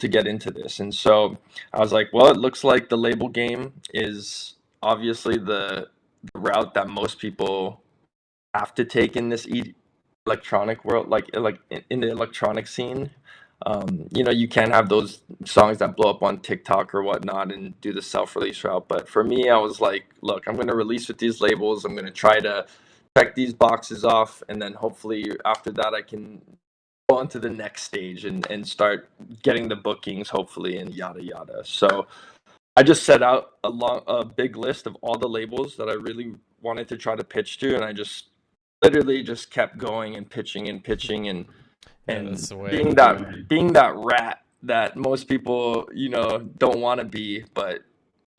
get into this. And so I was like, well, it looks like the label game is obviously the route that most people have to take in this electronic world, like in the electronic scene. You can have those songs that blow up on TikTok or whatnot and do the self-release route. But for me, I was like, look, I'm going to release with these labels. I'm going to try to check these boxes off, and then hopefully after that I can go on to the next stage and start getting the bookings, hopefully, and yada yada. So I just set out a big list of all the labels that I really wanted to try to pitch to, and I just literally just kept going and pitching Yeah, that's and the way. being that rat that most people, don't want to be, but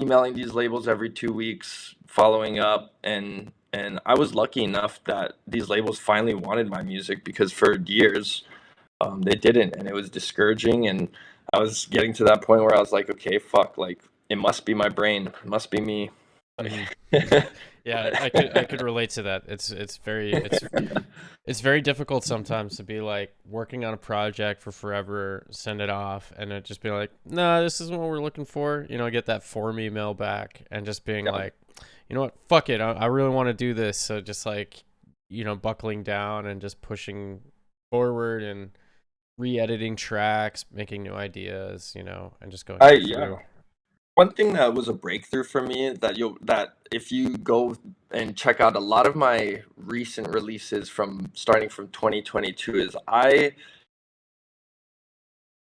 emailing these labels every 2 weeks, following up, and I was lucky enough that these labels finally wanted my music, because for years they didn't, and it was discouraging. And I was getting to that point where I was like, okay, fuck, like it must be my brain, it must be me. Hmm. Like, Yeah, I could relate to that. It's very difficult sometimes to be like working on a project for forever, send it off, and it just be like, nah, this isn't what we're looking for. Get that form email back, and just being yeah. like, you know what, fuck it, I really want to do this. So just like, buckling down and just pushing forward and re-editing tracks, making new ideas, and just going Yeah. through. One thing that was a breakthrough for me, that if you go and check out a lot of my recent releases from starting from 2022, is I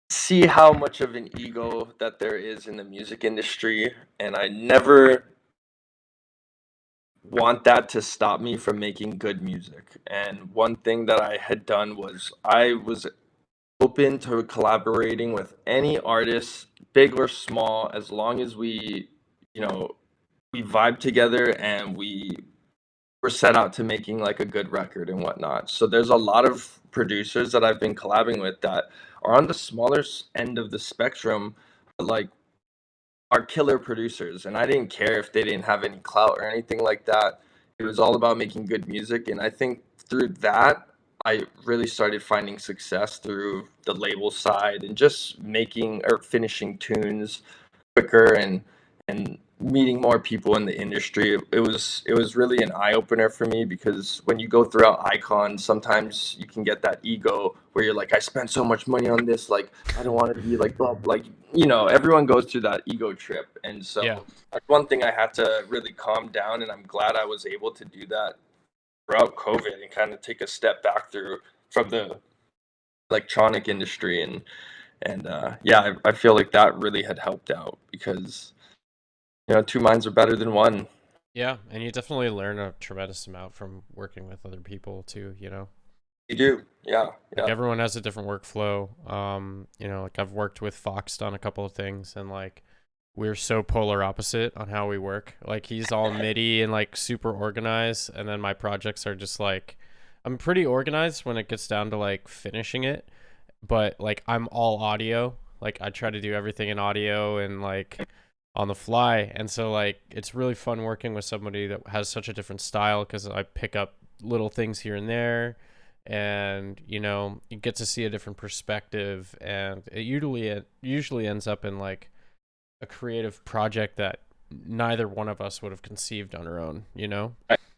see how much of an ego that there is in the music industry, and I never want that to stop me from making good music. And one thing that I had done was I was open to collaborating with any artist, big or small, as long as you know, we vibe together and we were set out to making like a good record and whatnot. So there's a lot of producers that I've been collabing with that are on the smaller end of the spectrum, but like are killer producers. And I didn't care if they didn't have any clout or anything like that. It was all about making good music. And I think through that, I really started finding success through the label side and just making or finishing tunes quicker, and meeting more people in the industry. It was really an eye opener for me, because when you go throughout icons, sometimes you can get that ego where you're like, I spent so much money on this, like I don't want to be like blah, like everyone goes through that ego trip. And Yeah. so that's one thing I had to really calm down, and I'm glad I was able to do that throughout COVID and kind of take a step back through from the electronic industry. And yeah, I feel like that really had helped out, because two minds are better than one. Yeah, and you definitely learn a tremendous amount from working with other people too. You do, yeah, Like yeah. everyone has a different workflow. Like I've worked with Fox on a couple of things, and like we're so polar opposite on how we work. Like he's all MIDI and like super organized, and then my projects are just like I'm pretty organized when it gets down to like finishing it, but like I'm all audio. Like I try to do everything in audio and like on the fly. And so like it's really fun working with somebody that has such a different style, because I pick up little things here and there, and you get to see a different perspective, and it usually ends up in like a creative project that neither one of us would have conceived on our own.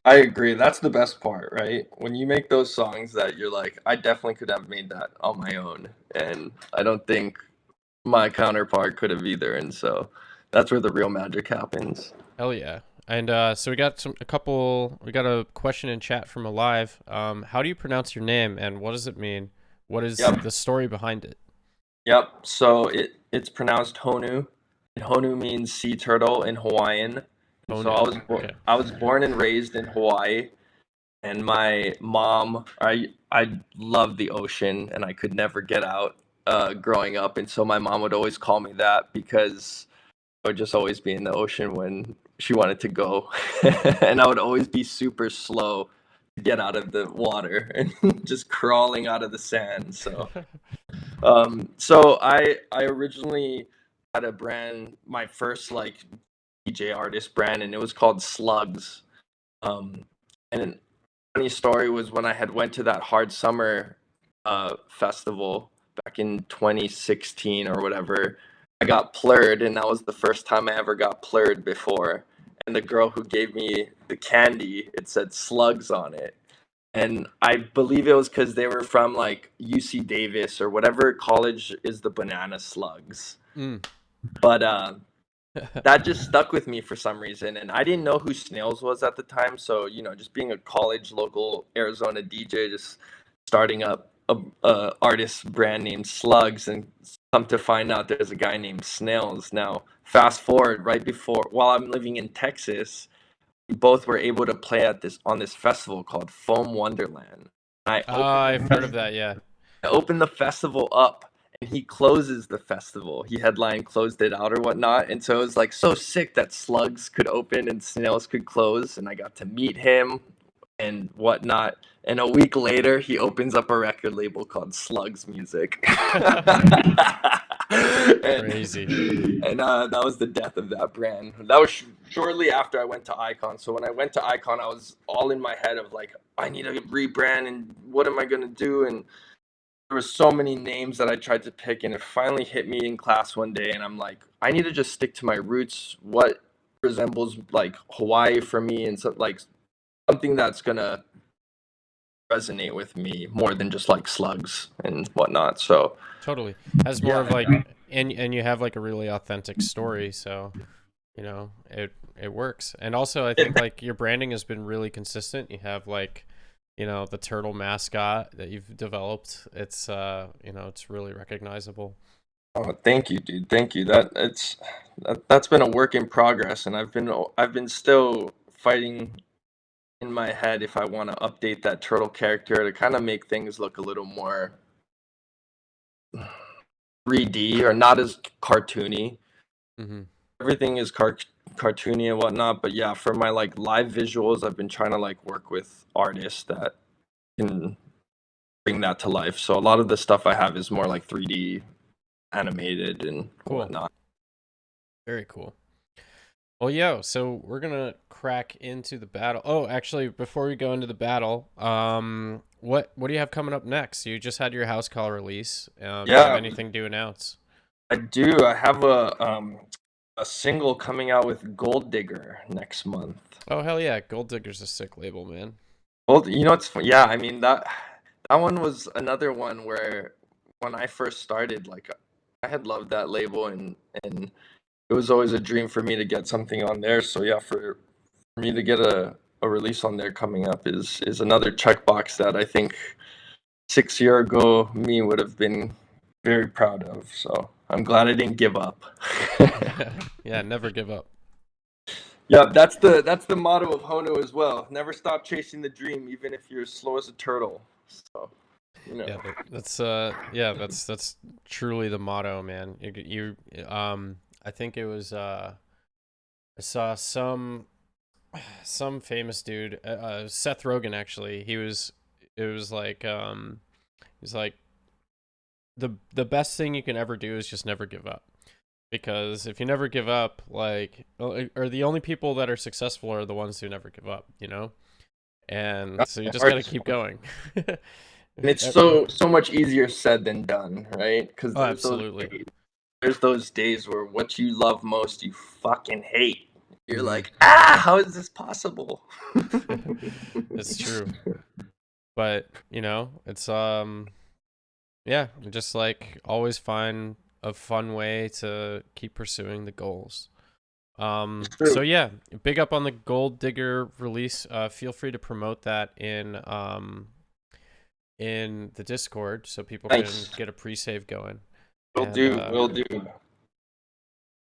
I agree. That's the best part, right? When you make those songs that you're like, I definitely could have made that on my own, and I don't think my counterpart could have either. And so that's where the real magic happens. Hell yeah. And so we got a question in chat from Alive. How do you pronounce your name, and what does it mean? What is Yep, the story behind it? yep. So it's pronounced Honu, and Honu means sea turtle in Hawaiian. And so Honu. Okay. I was born and raised in Hawaii, and my mom, I love the ocean, and I could never get out growing up. And so my mom would always call me that, because I would just always be in the ocean when she wanted to go. And I would always be super slow to get out of the water and just crawling out of the sand. So I originally had a brand, my first like DJ artist brand, and it was called Slugs. Um, and funny story was when I had went to that Hard Summer festival back in 2016 or whatever. I got plurred, and that was the first time I ever got plurred before. And the girl who gave me the candy, it said Slugs on it. And I believe it was because they were from like UC Davis or whatever college is the banana slugs. Mm. But that just stuck with me for some reason. And I didn't know who Snails was at the time. So, just being a college local Arizona DJ, just starting up a artist brand named Slugs, and come to find out there's a guy named Snails. Now, fast forward right before, while I'm living in Texas, we both were able to play at this on this festival called Foam Wonderland. I Oh, opened I've heard of that. Yeah. I opened the festival up, and he closes the festival. He headline closed it out or whatnot. And so it was like so sick that Slugs could open and Snails could close. And I got to meet him and whatnot. And a week later, he opens up a record label called Slugs Music. Crazy. And that was the death of that brand. That was shortly after I went to Icon. So when I went to Icon, I was all in my head of like, I need to rebrand and what am I going to do? And there were so many names that I tried to pick, and it finally hit me in class one day, and I'm like, I need to just stick to my roots. What resembles like Hawaii for me, and so, like something that's gonna resonate with me more than just like slugs and whatnot. So Totally. Has more of yeah, like, and you have like a really authentic story, so it works. And also I think like your branding has been really consistent. You have like, the turtle mascot that you've developed. It's really recognizable. oh, thank you, dude. Thank you. That's been a work in progress, and I've been still fighting in my head if I want to update that turtle character to kind of make things look a little more 3D or not as cartoony. Hmm. Everything is cartoony and whatnot, but yeah, for my like live visuals, I've been trying to like work with artists that can bring that to life. So a lot of the stuff I have is more like 3D animated and Cool. whatnot. Very cool. Well, yo, so we're gonna crack into the battle. Oh, actually, before we go into the battle, what do you have coming up next? You just had your house call release. Do you have Yeah, anything to announce? I do. I have a single coming out with Gold Digger next month. Oh, hell yeah, Gold Digger's a sick label, man. Well, yeah, I mean that one was another one where when I first started, like I had loved that label, and it was always a dream for me to get something on there. So yeah, for me to get a release on there coming up is another checkbox that I think 6 year ago me would have been very proud of. So I'm glad I didn't give up. Yeah, never give up. Yeah, that's the motto of Honu as well. Never stop chasing the dream, even if you're as slow as a turtle. So, you know. Yeah, that's truly the motto, man. I think it was I saw some famous dude, Seth Rogen actually. It was like he's like the best thing you can ever do is just never give up. Because if you never give up, or the only people that are successful are the ones who never give up, And so you just got to keep going. And it's so much easier said than done, right? Because Oh, absolutely. there's those days where what you love most you fucking hate. You're Hmm. like, how is this possible? It's true. But, it's yeah, just like always find a fun way to keep pursuing the goals. So True. yeah, big up on the Gold Digger release. Feel free to promote that in the Discord so people can Nice. get a pre-save going. Will And do. Will do.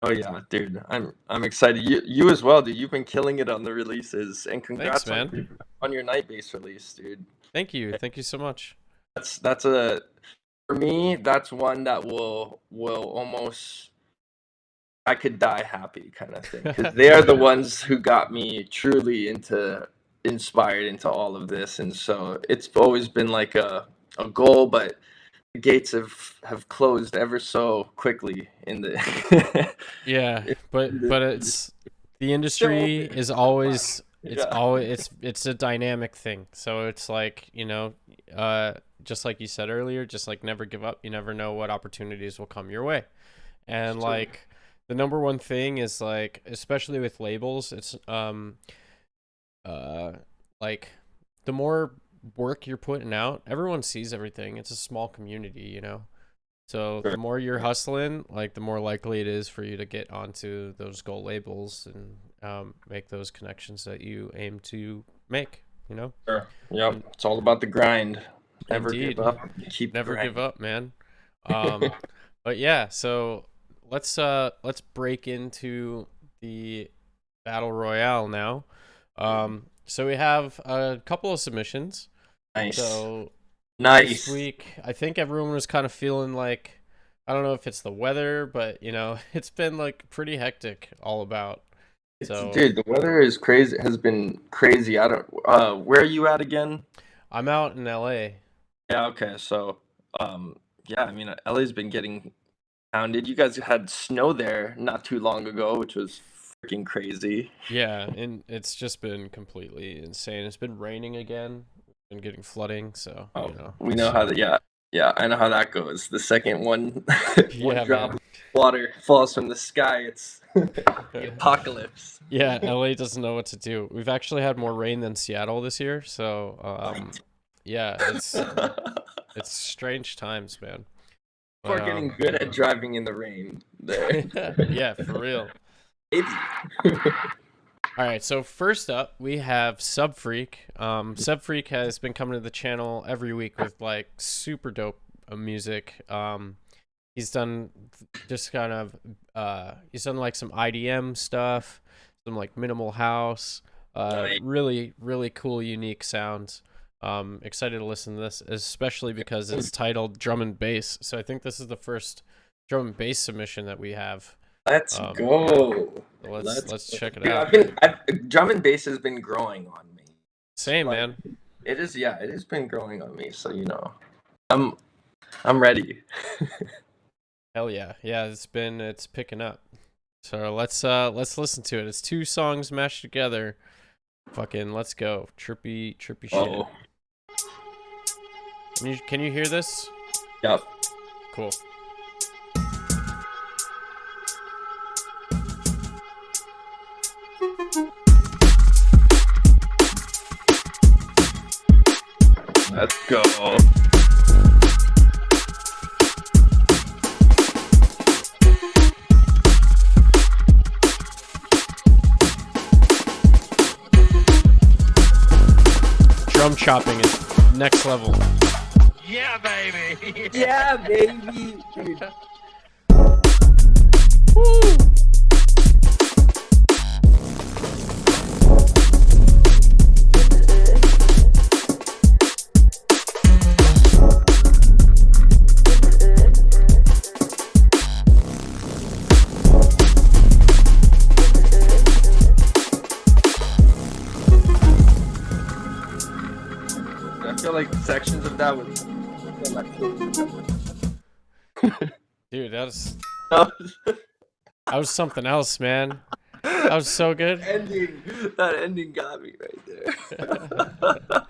Oh yeah, dude. I'm excited. You as well, dude. You've been killing it on the releases, and thanks, congrats man. on your night base release, dude. Thank you. Thank you so much. That's a for me. That's one that will almost I could die happy kind of thing because they are the ones who got me truly into inspired into all of this, and so it's always been like a goal, but the gates have closed ever so quickly in the Yeah, in but the it's the still industry open. is Still fun. always Yeah. it's a dynamic thing. So it's like, just like you said earlier, just like never give up. You never know what opportunities will come your way. It's And true. like the number one thing is like, especially with labels, it's uh like the more work you're putting out, everyone sees everything. It's a small community. So Sure. the more you're hustling, like the more likely it is for you to get onto those gold labels and make those connections that you aim to make. You know, Sure. Yep. It's all about the grind. Never give indeed, up. Keep never give grinding. up, man. Um, but yeah, so let's break into the battle royale now. So we have a couple of submissions. Nice. So this Nice. week, I think everyone was kind of feeling like, I don't know if it's the weather, but it's been like pretty hectic all about. So Dude, the weather is crazy. Has been crazy. I don't. Where are you at again? I'm out in LA. Yeah. Okay. So, yeah. I mean, LA's been getting pounded. You guys had snow there not too long ago, which was freaking crazy. Yeah, and it's just been completely insane. It's been raining again, been getting flooding, so Oh, we it's know how that. Yeah. Yeah. I know how that goes. The second one, one yeah, drop man. of water falls from the sky. It's the apocalypse. Yeah, LA doesn't know what to do. We've actually had more rain than Seattle this year, so Right. yeah, it's strange times, man. People But are getting good at driving in the rain there. yeah, for real. Maybe. All right, so first up we have Subfreak. Subfreak has been coming to the channel every week with like super dope music. He's done just kind of he's done like some IDM stuff, some like minimal house, Nice. really cool, unique sounds. Excited to listen to this, especially because it's titled Drum and Bass. So I think this is the first drum and bass submission that we have. Let's Um, go. so let's check it Dude, out. drum and bass has been growing on me. Same, Like, man. it is, yeah, it has been growing on me. So I'm I'm ready. Hell yeah. Yeah, it's picking up. So let's listen to it. It's two songs mashed together. Fucking let's go. Trippy shit. Oh, Can you hear this? yep. Cool. Let's go. Drum chopping is next level. Yeah, baby. Yeah, baby. Dude. I feel like sections of that was. Dude, that was something else, man. That was so good. That ending got me right there.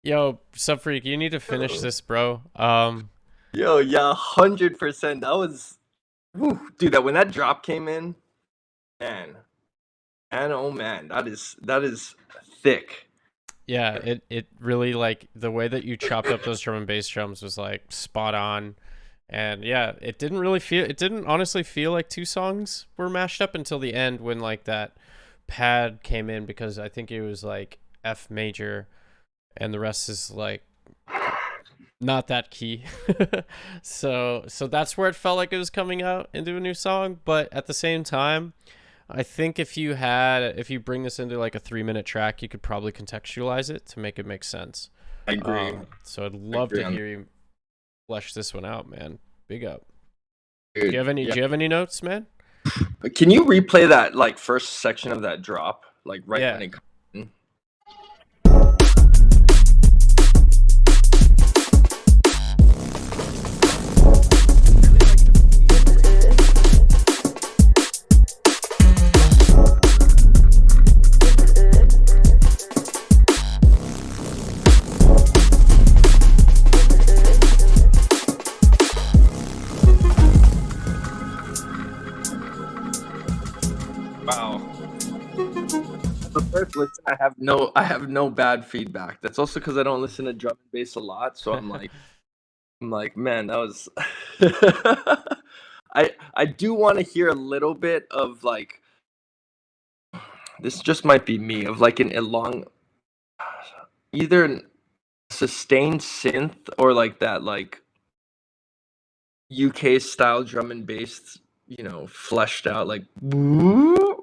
Yo, Subfreak, you need to finish this, bro. Yo, yeah, 100%. That was, dude. That when that drop came in, man, and oh man, that is thick. Yeah, it really like the way that you chopped up those drum and bass drums was like spot on. And yeah, it didn't honestly feel like two songs were mashed up until the end when like that pad came in, because I think it was like F major and the rest is like not that key. So that's where it felt like it was coming out into a new song, but at the same time, I think if you bring this into like a 3-minute track, you could probably contextualize it to make it make sense. I agree. So I'd love to hear you flesh this one out, man. Big up. Do you have any notes, man? Can you replay that like first section of that drop, like right Yeah. when it comes in? Wow. The first listen, I have no bad feedback. That's also because I don't listen to drum and bass a lot, so I'm like, I'm like, man, that was. I do want to hear a little bit of like this. Just might be me of like an elong, either an sustained synth or like that like UK style drum and bass, fleshed out like Like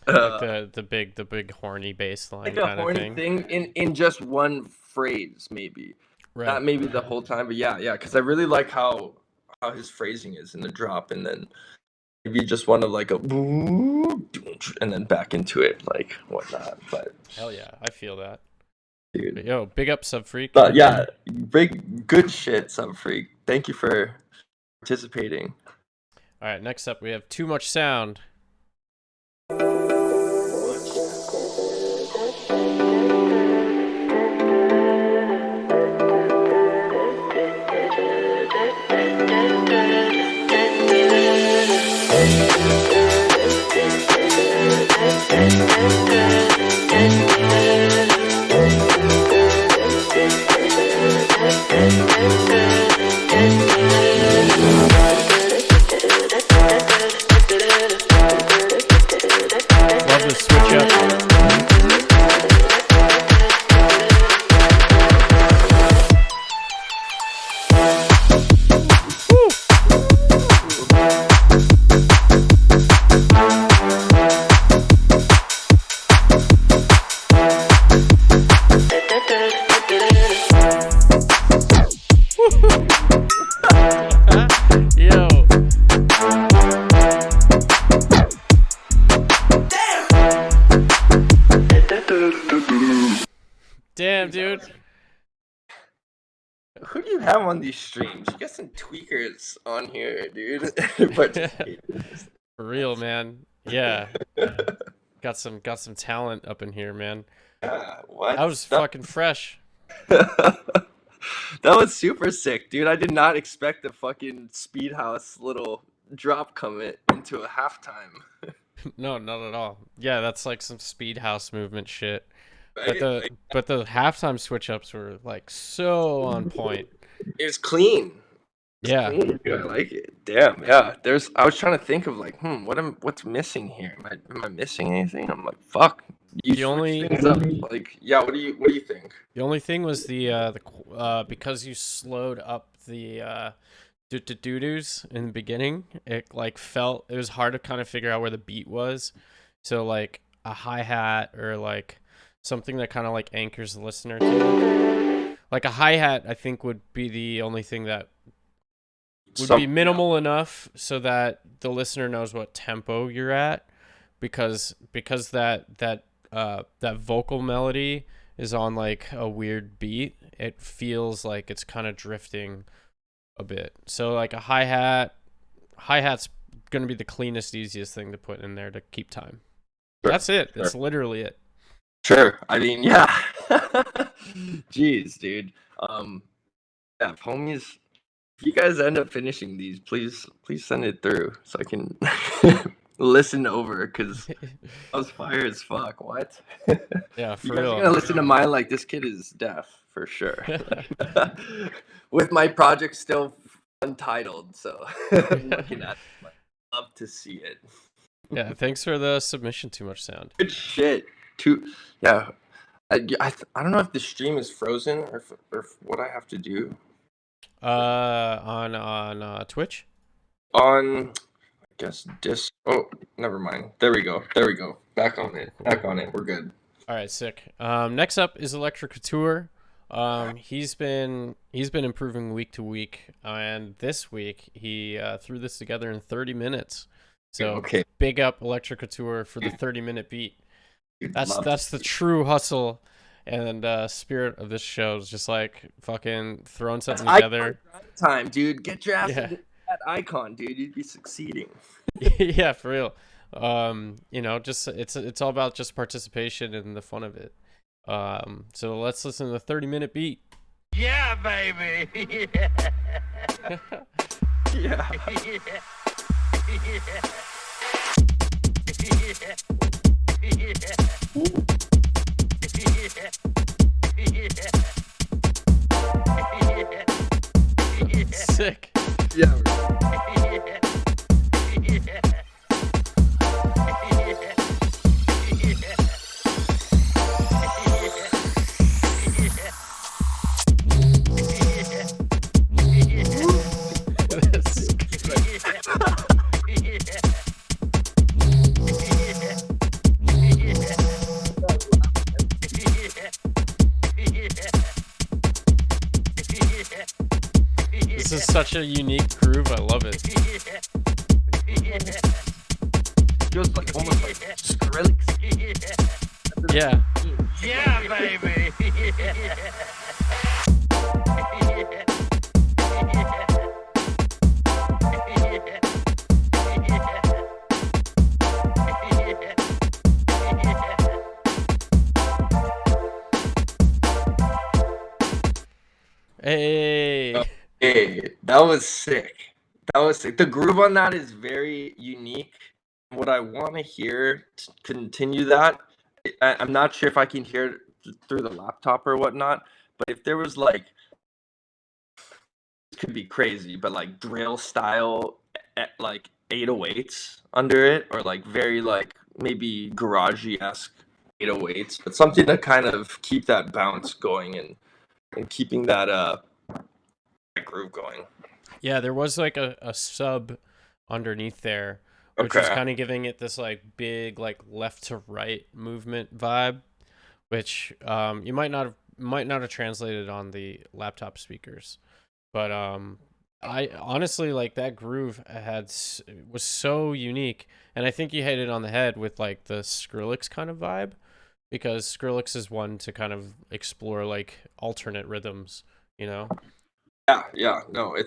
uh the big horny bass like line a kind of horny thing. thing in just one phrase maybe. Right. Not maybe the whole time, but yeah, because I really like how his phrasing is in the drop, and then maybe just one of like a and then back into it, like whatnot. But Hell yeah, I feel that. dude, But yo, big up Sub Freak. but yeah, big good shit, Sub Freak. Thank you for participating. All right, next up we have Too Much Sound. Love the switch up. Yo. Damn, dude. Who do you have on these streams? You got some tweakers on here, dude. For real, man. Yeah. Got some talent up in here, man. What? That was fucking fresh. That was super sick, dude. I did not expect a fucking Speedhouse little drop coming into a halftime. No, not at all. Yeah, that's like some speed house movement shit. But Right? the but the halftime switch ups were like so on point. It was clean. Yeah. Clean, dude. I like it. Damn, yeah. I was trying to think of like, what's missing here? Am I missing anything? I'm like, fuck. You The switch only- things up. Like, yeah. What do you think? The only thing was because you slowed up the doo-doos in the beginning, it was hard to kind of figure out where the beat was. So like a hi-hat or like something that kind of like anchors the listener to it. Like a hi-hat I think would be the only thing that would be minimal enough so that the listener knows what tempo you're at, because that vocal melody is on like a weird beat. It feels like it's kind of drifting a bit. So like a hi-hat's gonna be the cleanest, easiest thing to put in there to keep time. Sure, That's it. sure. That's literally it. Sure. I mean, yeah. Jeez, dude. Yeah, homies. If you guys end up finishing these, please send it through so I can listen over, because I was fire as fuck. What? Yeah, for You guys are real. gonna listen to mine like this kid is deaf for sure. With my project still untitled, so I'm looking at it. I'd love to see it. Yeah, thanks for the submission. Too Much Sound. Good shit. Yeah. I don't know if the stream is frozen or if what I have to do On Twitch. on. I guess Oh, never mind. There we go. Back on it. We're good. All right, sick. Next up is Electric Couture. He's been improving week to week, and this week he threw this together in 30 minutes. So Okay. big up Electric Couture for the 30-minute beat. Dude, That's love the true hustle and spirit of this show, is just like fucking throwing something together. time, dude. Get your ass Yeah. into that icon, dude. You'd be succeeding. Yeah, for real. Just it's all about just participation and the fun of it. So let's listen to the 30-minute beat. Yeah, baby. Yeah. Sick. Yeah. That's This is such a unique groove. I love it. Feels like almost like Skrillex. Yeah. Yeah, baby. Hey. Hey, that was sick. That was sick. The groove on that is very unique. What I want to hear to continue that, I'm not sure if I can hear it through the laptop or whatnot, but if there was like, it could be crazy, but like drill style, like 808s under it, or like very like maybe garagey-esque 808s, but something to kind of keep that bounce going and keeping that groove going. Yeah, there was like a sub underneath there, which was Okay. kind of giving it this like big like left to right movement vibe, which you might not have translated on the laptop speakers, but I honestly like that groove was so unique, and I think you hit it on the head with like the Skrillex kind of vibe, because Skrillex is one to kind of explore like alternate rhythms, you know? Yeah. No,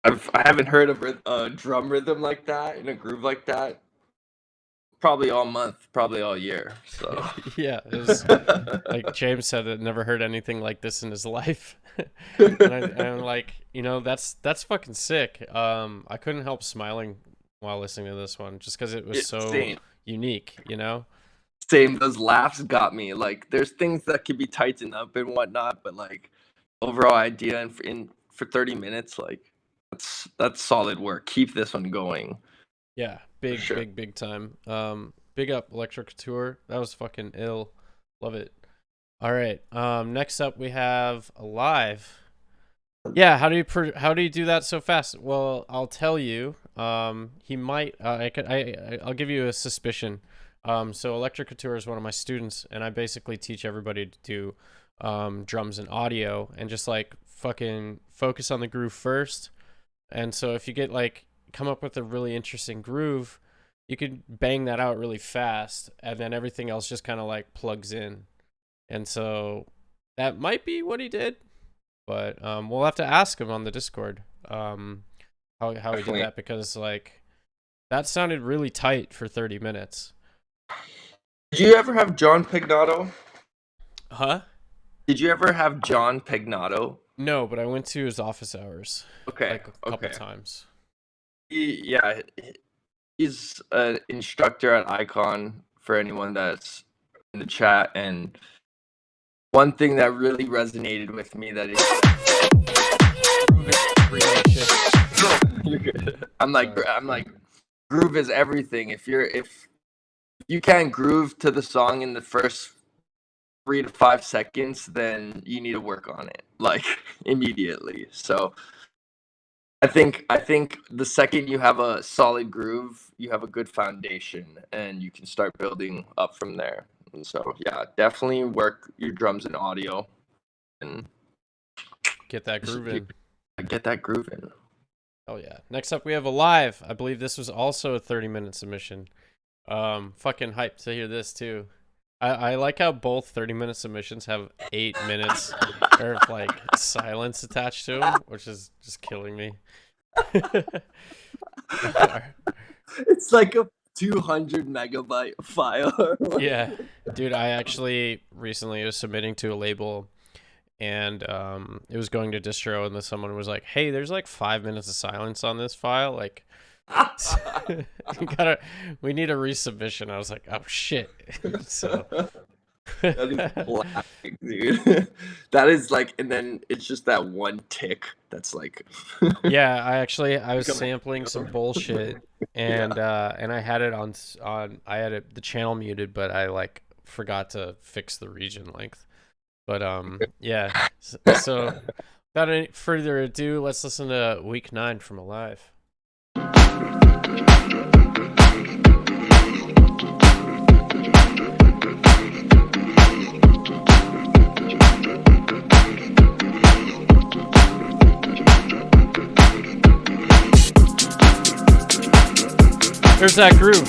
I haven't heard a drum rhythm like that in a groove like that probably all month, probably all year. So Yeah, it was like James said that never heard anything like this in his life. And I'm like, that's fucking sick. I couldn't help smiling while listening to this one just because it was so same, unique, you know? same. Those laughs got me. Like, there's things that could be tightened up and whatnot, but like overall idea for 30 minutes, like that's solid work. Keep this one going Yeah, for big, sure. big, big time. Big up Electric Couture. That was fucking ill. Love it. All right. Next up we have Alive. Yeah, how do you do that so fast? Well, I'll tell you. He might. I'll give you a suspicion. So Electric Couture is one of my students, and I basically teach everybody to do drums and audio, and just like fucking focus on the groove first. And so if you get like come up with a really interesting groove, you could bang that out really fast, and then everything else just kind of like plugs in. And so that might be what he did, but we'll have to ask him on the Discord how he did Definitely. that, because like that sounded really tight for 30 minutes. Did you ever have John Pegnato? Huh? Did you ever have John Pegnato? No, but I went to his office hours Okay, like a couple okay. times. Yeah, he's an instructor at Icon for anyone that's in the chat, and one thing that really resonated with me that is Holy shit. you're good. Sorry. I'm like groove is everything. If you can't groove to the song in the first 3 to 5 seconds, then you need to work on it like immediately. So I think the second you have a solid groove, you have a good foundation, and you can start building up from there. And so yeah, definitely work your drums and audio and Get that groove in. get that groove in. Oh yeah. Next up we have Alive. I believe this was also a 30-minute submission. Fucking hyped to hear this too. I like how both 30-minute submissions have 8 minutes of like silence attached to them, which is just killing me. It's like a 200 megabyte file. Yeah, dude, I actually recently was submitting to a label, and it was going to distro, and then someone was like, "Hey, there's like 5 minutes of silence on this file. Like, we need a resubmission." I was like, "Oh shit!" So That is classic, dude. That is like, and then it's just that one tick that's like, Yeah, I was become sampling some bullshit yeah. and I had it on I had it the channel muted, but I like forgot to fix the region length. But yeah. So without any further ado, let's listen to week 9 from Alive. There's that groove.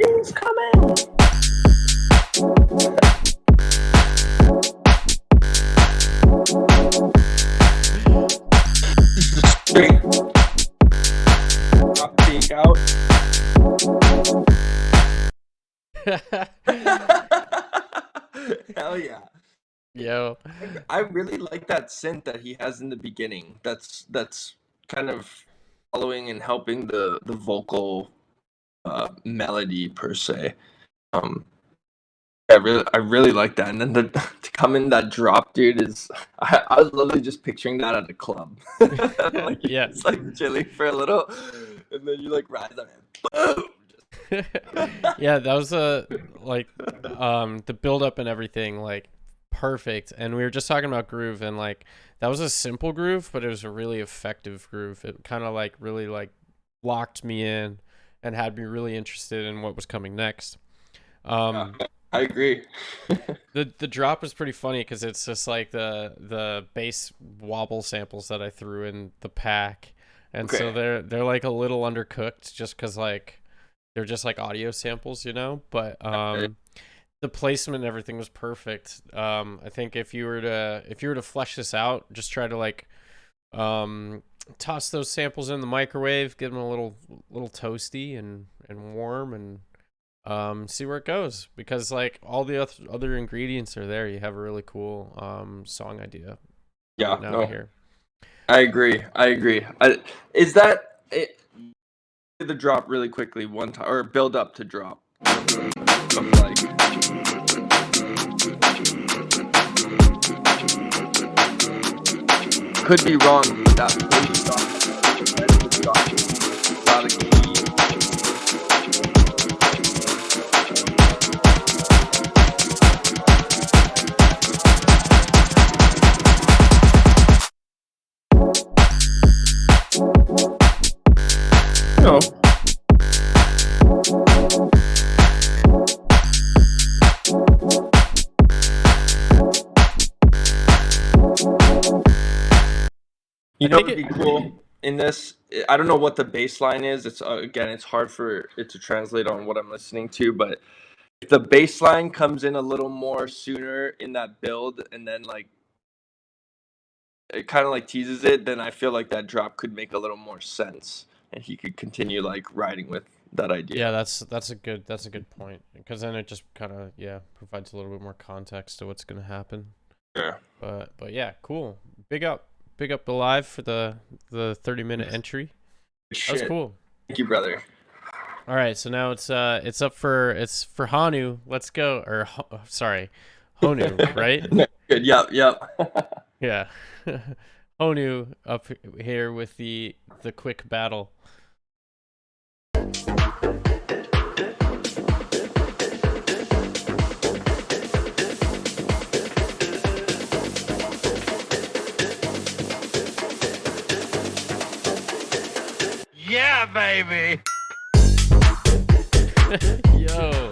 It's coming. Straight drop peek out. Hell yeah. Yo. I really like that synth that he has in the beginning. That's kind of following and helping the vocal melody per se. Um, I really like that. And then to come in that drop, dude, is I was literally just picturing that at a club. Like Yeah. it's like chilling for a little, and then you like rise up and boom. Yeah, that was like the build up and everything like perfect. And we were just talking about groove and like that was a simple groove, but it was a really effective groove. It kind of like really like locked me in and had me really interested in what was coming next. Yeah, I agree. The drop is pretty funny because it's just like the bass wobble samples that I threw in the pack, and so Okay. they're like a little undercooked just because like they're just like audio samples, you know. But the placement and everything was perfect. I think if you were to flesh this out, just try to like toss those samples in the microwave, get them a little toasty and warm, and see where it goes, because like all the other ingredients are there. You have a really cool song idea Yeah, now no, here. I agree. I agree. Is that it, the drop really quickly one time or build up to drop? Of like, could be wrong, but that bass drop, a lot of key. No. You I know think what'd be it cool in this? I don't know what the bass line is. It's again, it's hard for it to translate on what I'm listening to, but if the bass line comes in a little more sooner in that build, and then like it kind of like teases it, then I feel like that drop could make a little more sense, and he could continue like riding with that yeah, idea. that's a good point, because then it just kind of provides a little bit more context to what's gonna happen. Yeah. But yeah, cool. Big up Alive for the 30-minute entry. That was Shit. cool. Thank you, brother. All right, so now it's for Honu. Let's go. Or sorry, Honu, right? Good. Yep. Yep. Yeah. Honu up here with the quick battle. Yeah, baby. Yo.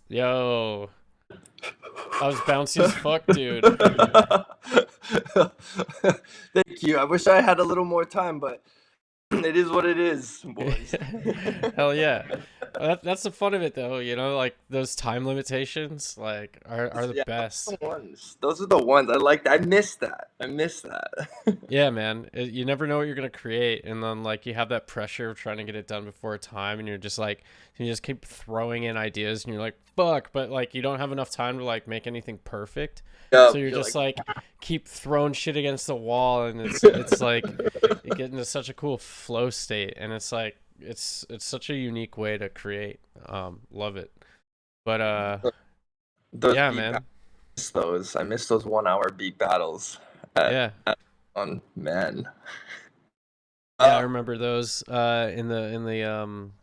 Yo, that was bouncy as fuck, dude. Thank you. I wish I had a little more time, but it is what it is, boys. Hell yeah. That's the fun of it, though. You know, like those time limitations, like are the Yeah, best. those are the ones. Those are the ones I like. I miss that. I miss that. Yeah, man. You never know what you're gonna create, and then like you have that pressure of trying to get it done before time, and you're just like, you just keep throwing in ideas, and you're like, fuck, but like you don't have enough time to like make anything perfect, Yeah, so you're you're just like, like keep throwing shit against the wall, and it's like you get into such a cool flow state, and it's like it's such a unique way to create. Love it. But those yeah, beat man. battles. Those I miss those 1 hour beat battles. At, Yeah. on man. Yeah, I Uh, remember those in the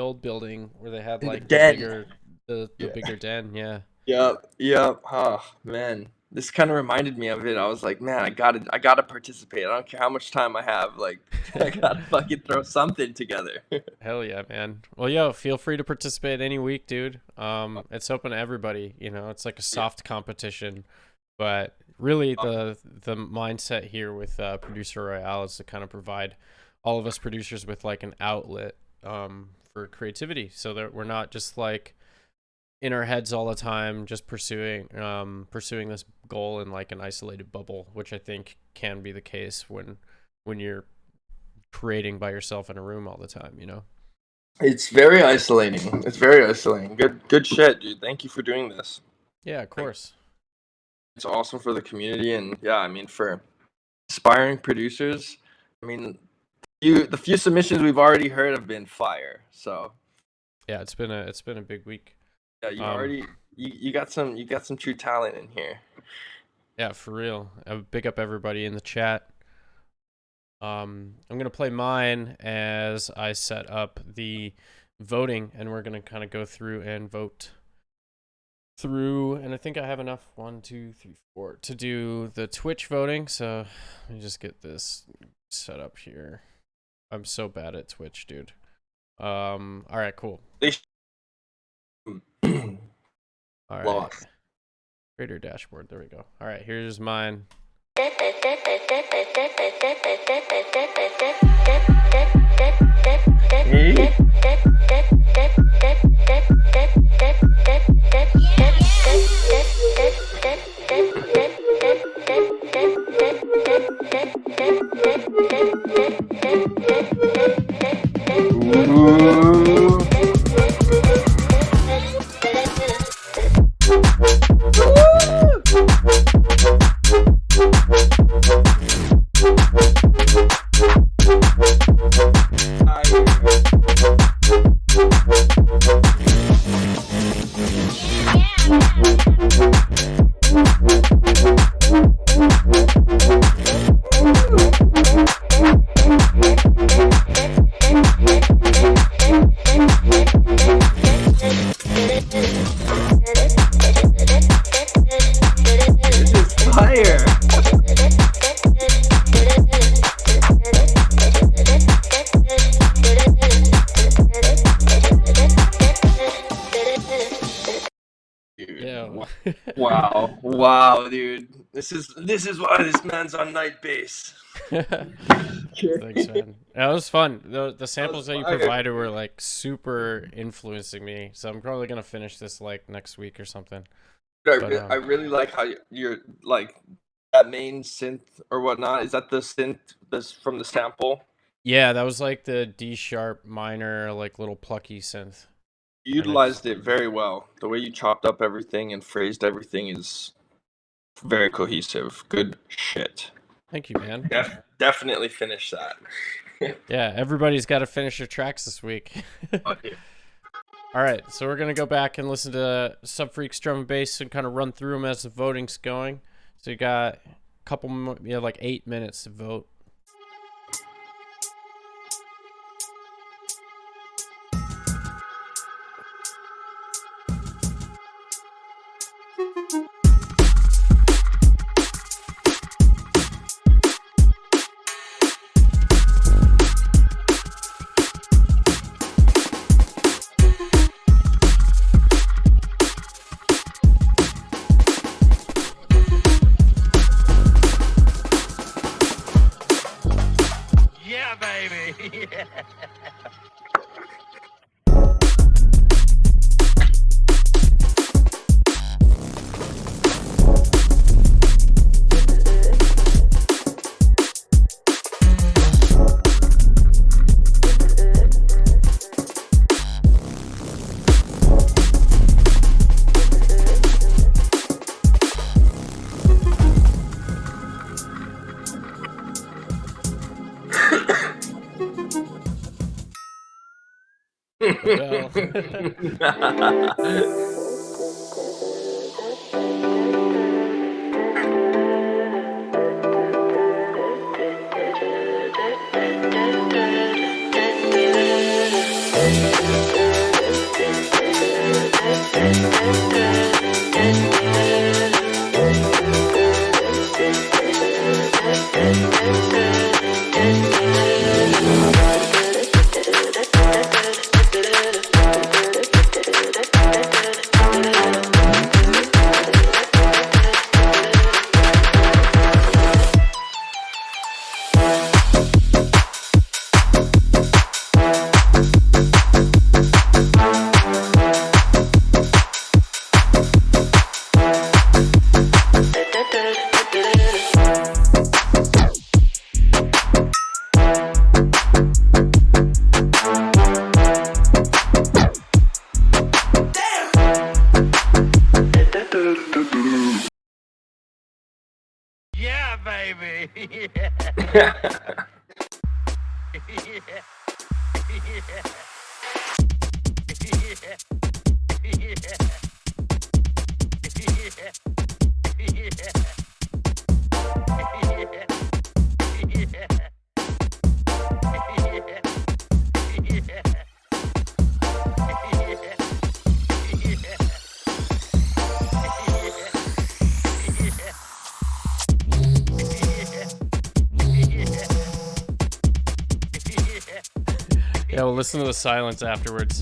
old building where they had in the like the den. bigger the Yeah. bigger den, yeah. Yep. Yep. Oh man. This kind of reminded me of it. I was like, man, I gotta participate. I don't care how much time I have. Like, I gotta fucking throw something together. Hell yeah, man. Well, yo, feel free to participate any week, dude. It's open to everybody, you know. It's like a Yeah. soft competition, but really the mindset here with Producer Royale is to kind of provide all of us producers with like an outlet for creativity so that we're not just like in our heads all the time just pursuing this goal in like an isolated bubble, which I think can be the case when you're creating by yourself in a room all the time, you know. It's very isolating. It's very isolating. Good shit, dude. Thank you for doing this. Yeah, of course. It's awesome for the community, and yeah, I mean for aspiring producers. I mean, the few submissions we've already heard have been fire. So Yeah, it's been a big week. yeah, you um already you got some true talent in here. yeah, for real. Big up everybody in the chat. I'm gonna play mine as I set up the voting, and we're gonna kind of go through and vote through, and I think I have enough 1 2 3 4 to do the Twitch voting, so let me just get this set up here. I'm so bad at Twitch, dude. All right, cool. They All right, lost. creator dashboard, there we go. All right, here's mine. This is fire. Dude, Yeah. wow, wow, dude. This is why this man's on night base. Thanks, man. That was fun. The samples that you fire. provided were like super influencing me, so I'm probably gonna finish this like next week or something. But, I really like how you're like that main synth or whatnot. Is that the synth that's from the sample? Yeah, that was like the D sharp minor, like little plucky synth. You utilized it very well. The way you chopped up everything and phrased everything is very cohesive. Good shit. Thank you, man. Definitely finish that. Yeah, everybody's got to finish their tracks this week. Oh, dude. All right, so we're gonna go back and listen to Subfreaks drum and bass and kind of run through them as the voting's going. So you got a couple more, like 8 minutes to vote. bell. Yeah, baby. Yeah, we'll listen to the silence afterwards.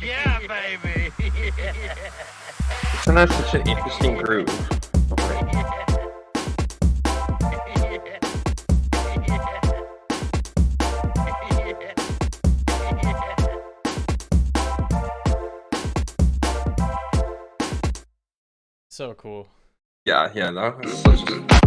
Yeah, baby. This one has such an interesting groove. So cool. Yeah, that was such a...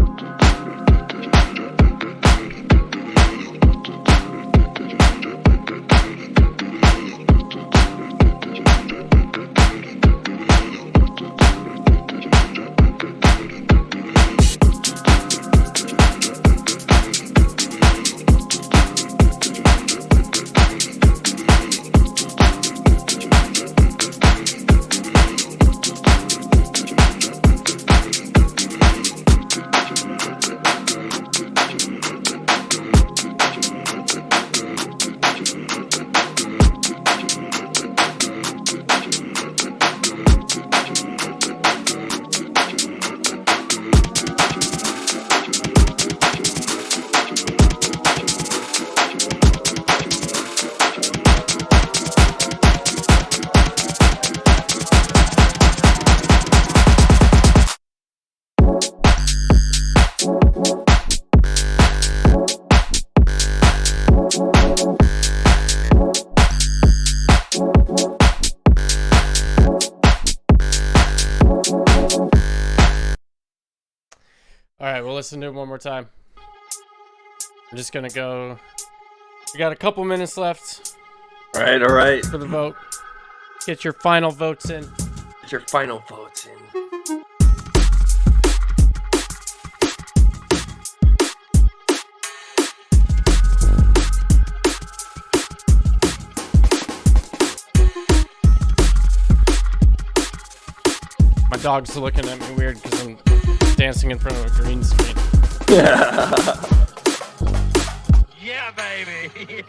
All right, we'll listen to it one more time. I'm just gonna go. We got a couple minutes left All right. for the vote. Get your final votes in. Get your final votes in. My dog's looking at me weird because I'm dancing in front of a green screen. Yeah, baby.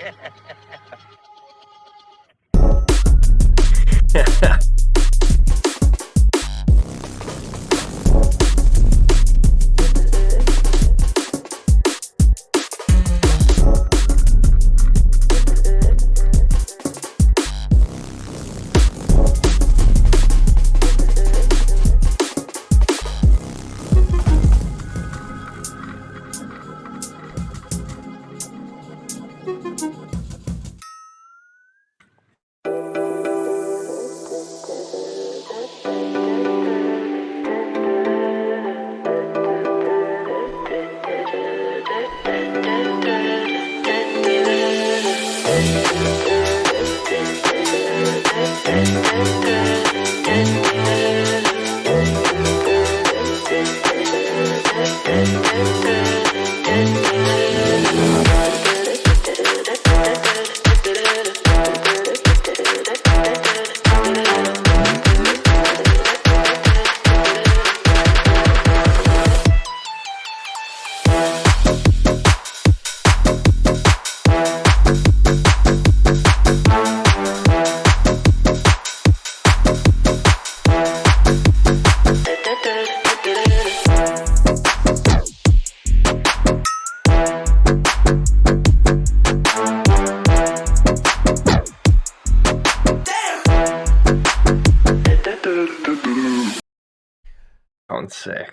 That's sick.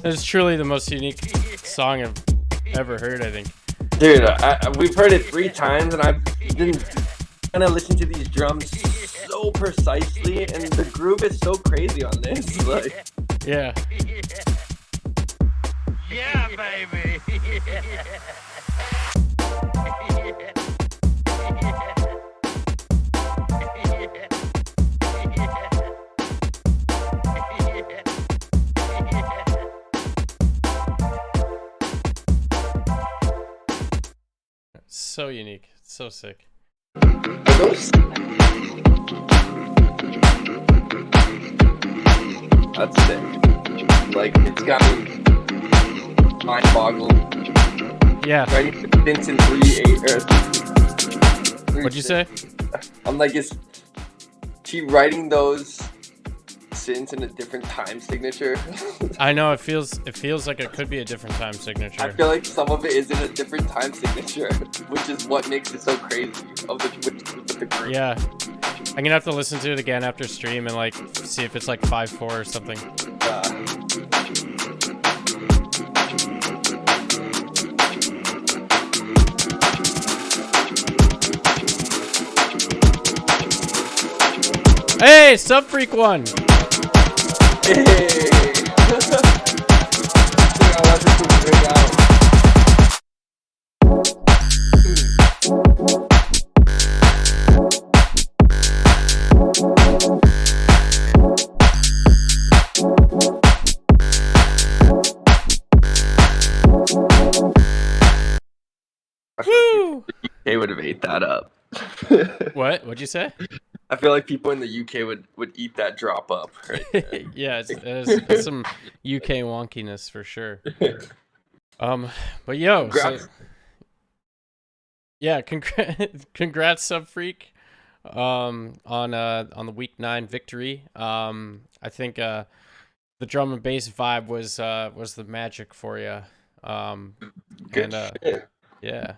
It's truly the most unique song I've ever heard, I think. Dude, we've heard it 3 times, and I've been kind of listening to these drums so precisely, and the groove is so crazy on this. Like, Yeah. Yeah, baby. So unique. So sick. are those? That's sick. Like, it's got me mind-boggled. Yeah. Writing synths in 3/8 or What'd you say? I'm like, is she writing those synths in a different time signature? I know it feels like it could be a different time signature. I feel like some of it is in a different time signature, which is what makes it so crazy. With the group. Yeah. I'm gonna have to listen to it again after stream and like see if it's like 5/4 or something. Hey, Sub Freak won! Hey! Woo! They would have ate that up. What? What'd you say? I feel like people in the UK would eat that drop up. Right there. Yeah, it's some UK wonkiness for sure. But yo, so, yeah, congrats, Sub Freak, on the week 9 victory. I think the drum and bass vibe was the magic for you. Good and shit. yeah.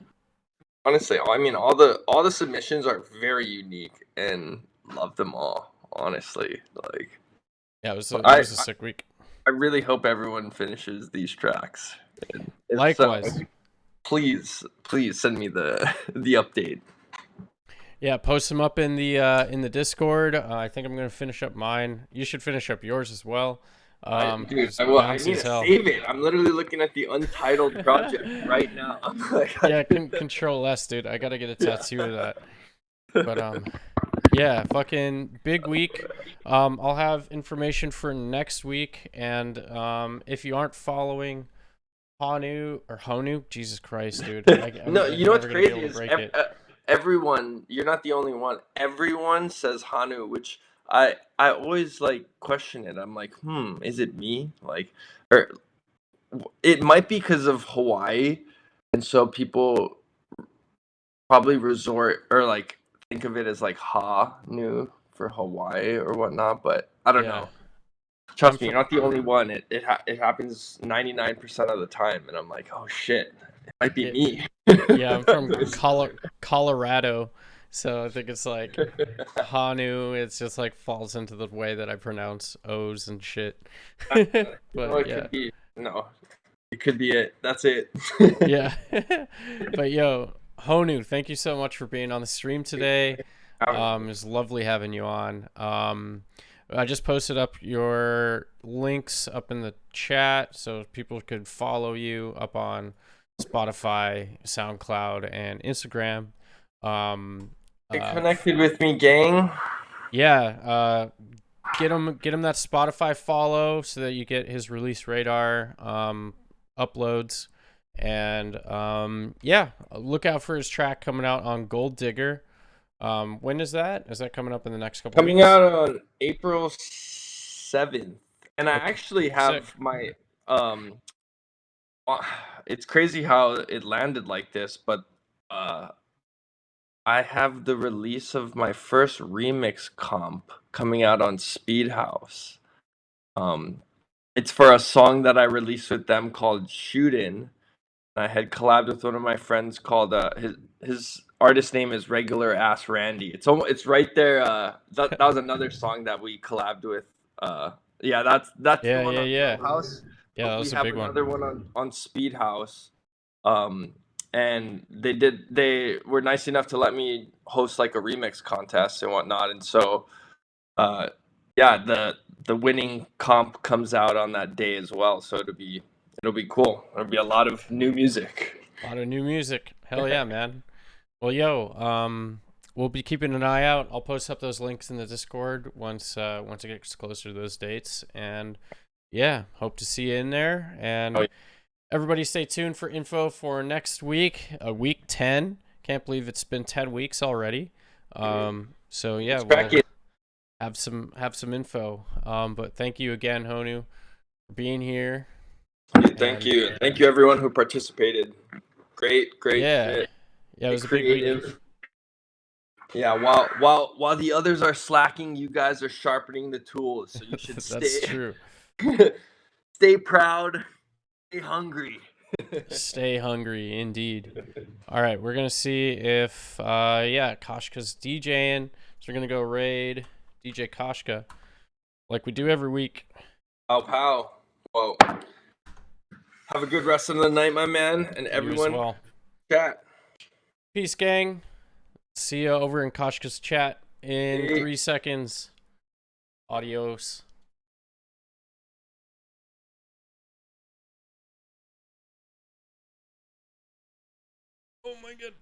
Honestly, I mean, all the submissions are very unique, and love them all. Honestly, like, Yeah, it was a sick week. I really hope everyone finishes these tracks. And if Likewise. so, please send me the update. Yeah, post them up in the Discord. I think I'm gonna finish up mine. You should finish up yours as well. Dude, it's I bouncy need as to hell. save it. I'm literally looking at the untitled project right now. Yeah, Control S, dude. I gotta get a tattoo of that. But yeah, fucking big week. I'll have information for next week, and if you aren't following Honu, Jesus Christ, dude. No, you know what's never gonna be crazy able to is break it. everyone. You're not the only one. Everyone says Hanu, which I always like question it. I'm like, is it me? Like, or it might be because of Hawaii, and so people probably resort or like think of it as like Ha-Nu for Hawaii or whatnot. But I don't know. Trust me, you're not the only one. It happens 99% of the time, and I'm like, oh shit, it might be me. Yeah, I'm from Colorado, so I think it's like Hanu. It's just like falls into the way that I pronounce O's and shit. But yeah. Could be, no, it could be it. That's it. Yeah. But yo, Honu, thank you so much for being on the stream today. It was lovely having you on. I just posted up your links up in the chat so people could follow you up on Spotify, SoundCloud, and Instagram. Get connected with me, gang. Yeah, get him that Spotify follow so that you get his release radar uploads, and yeah, look out for his track coming out on Gold Digger. When is that? Is that coming up in the next couple Coming weeks? out on April 7th. And I Okay. actually Sick. have my um uh, it's crazy how it landed like this, but uh I have the release of my first remix comp coming out on Speedhouse. Um it's for a song that I released with them called Shootin'. I had collabed with one of my friends called his artist name is Regular Ass Randy. It's right there. That was another song that we collabed with. Yeah, that's the Yeah, one yeah, on yeah. Clubhouse. Yeah, But that we was a have big one. another one on Speed House. Um, and they were nice enough to let me host like a remix contest and whatnot. And so uh, yeah, the winning comp comes out on that day as well. So it'll be cool. It'll be a lot of new music. A lot of new music. Hell yeah, man. Well, yo, we'll be keeping an eye out. I'll post up those links in the Discord once it gets closer to those dates. And yeah, hope to see you in there. Oh, And yeah. everybody, stay tuned for info for next week, week 10. Can't believe it's been 10 weeks already. So yeah, Let's crack we'll it. have some info. But thank you again, Honu, for being here. Dude, thank And you. Thank you everyone who participated. Great yeah, shit. yeah, it Get was a big week. creative. Yeah, while the others are slacking, you guys are sharpening the tools. So you should That's stay true. stay proud, stay hungry. Stay hungry, indeed. All right, we're gonna see if yeah, Koshka's DJing. So we're gonna go raid DJ Koshka like we do every week. Pow pow. Well, have a good rest of the night, my man, and You as everyone. well. Chat. Peace, gang. See you over in Koshka's chat in Hey. 3 seconds. Adios. Oh my god.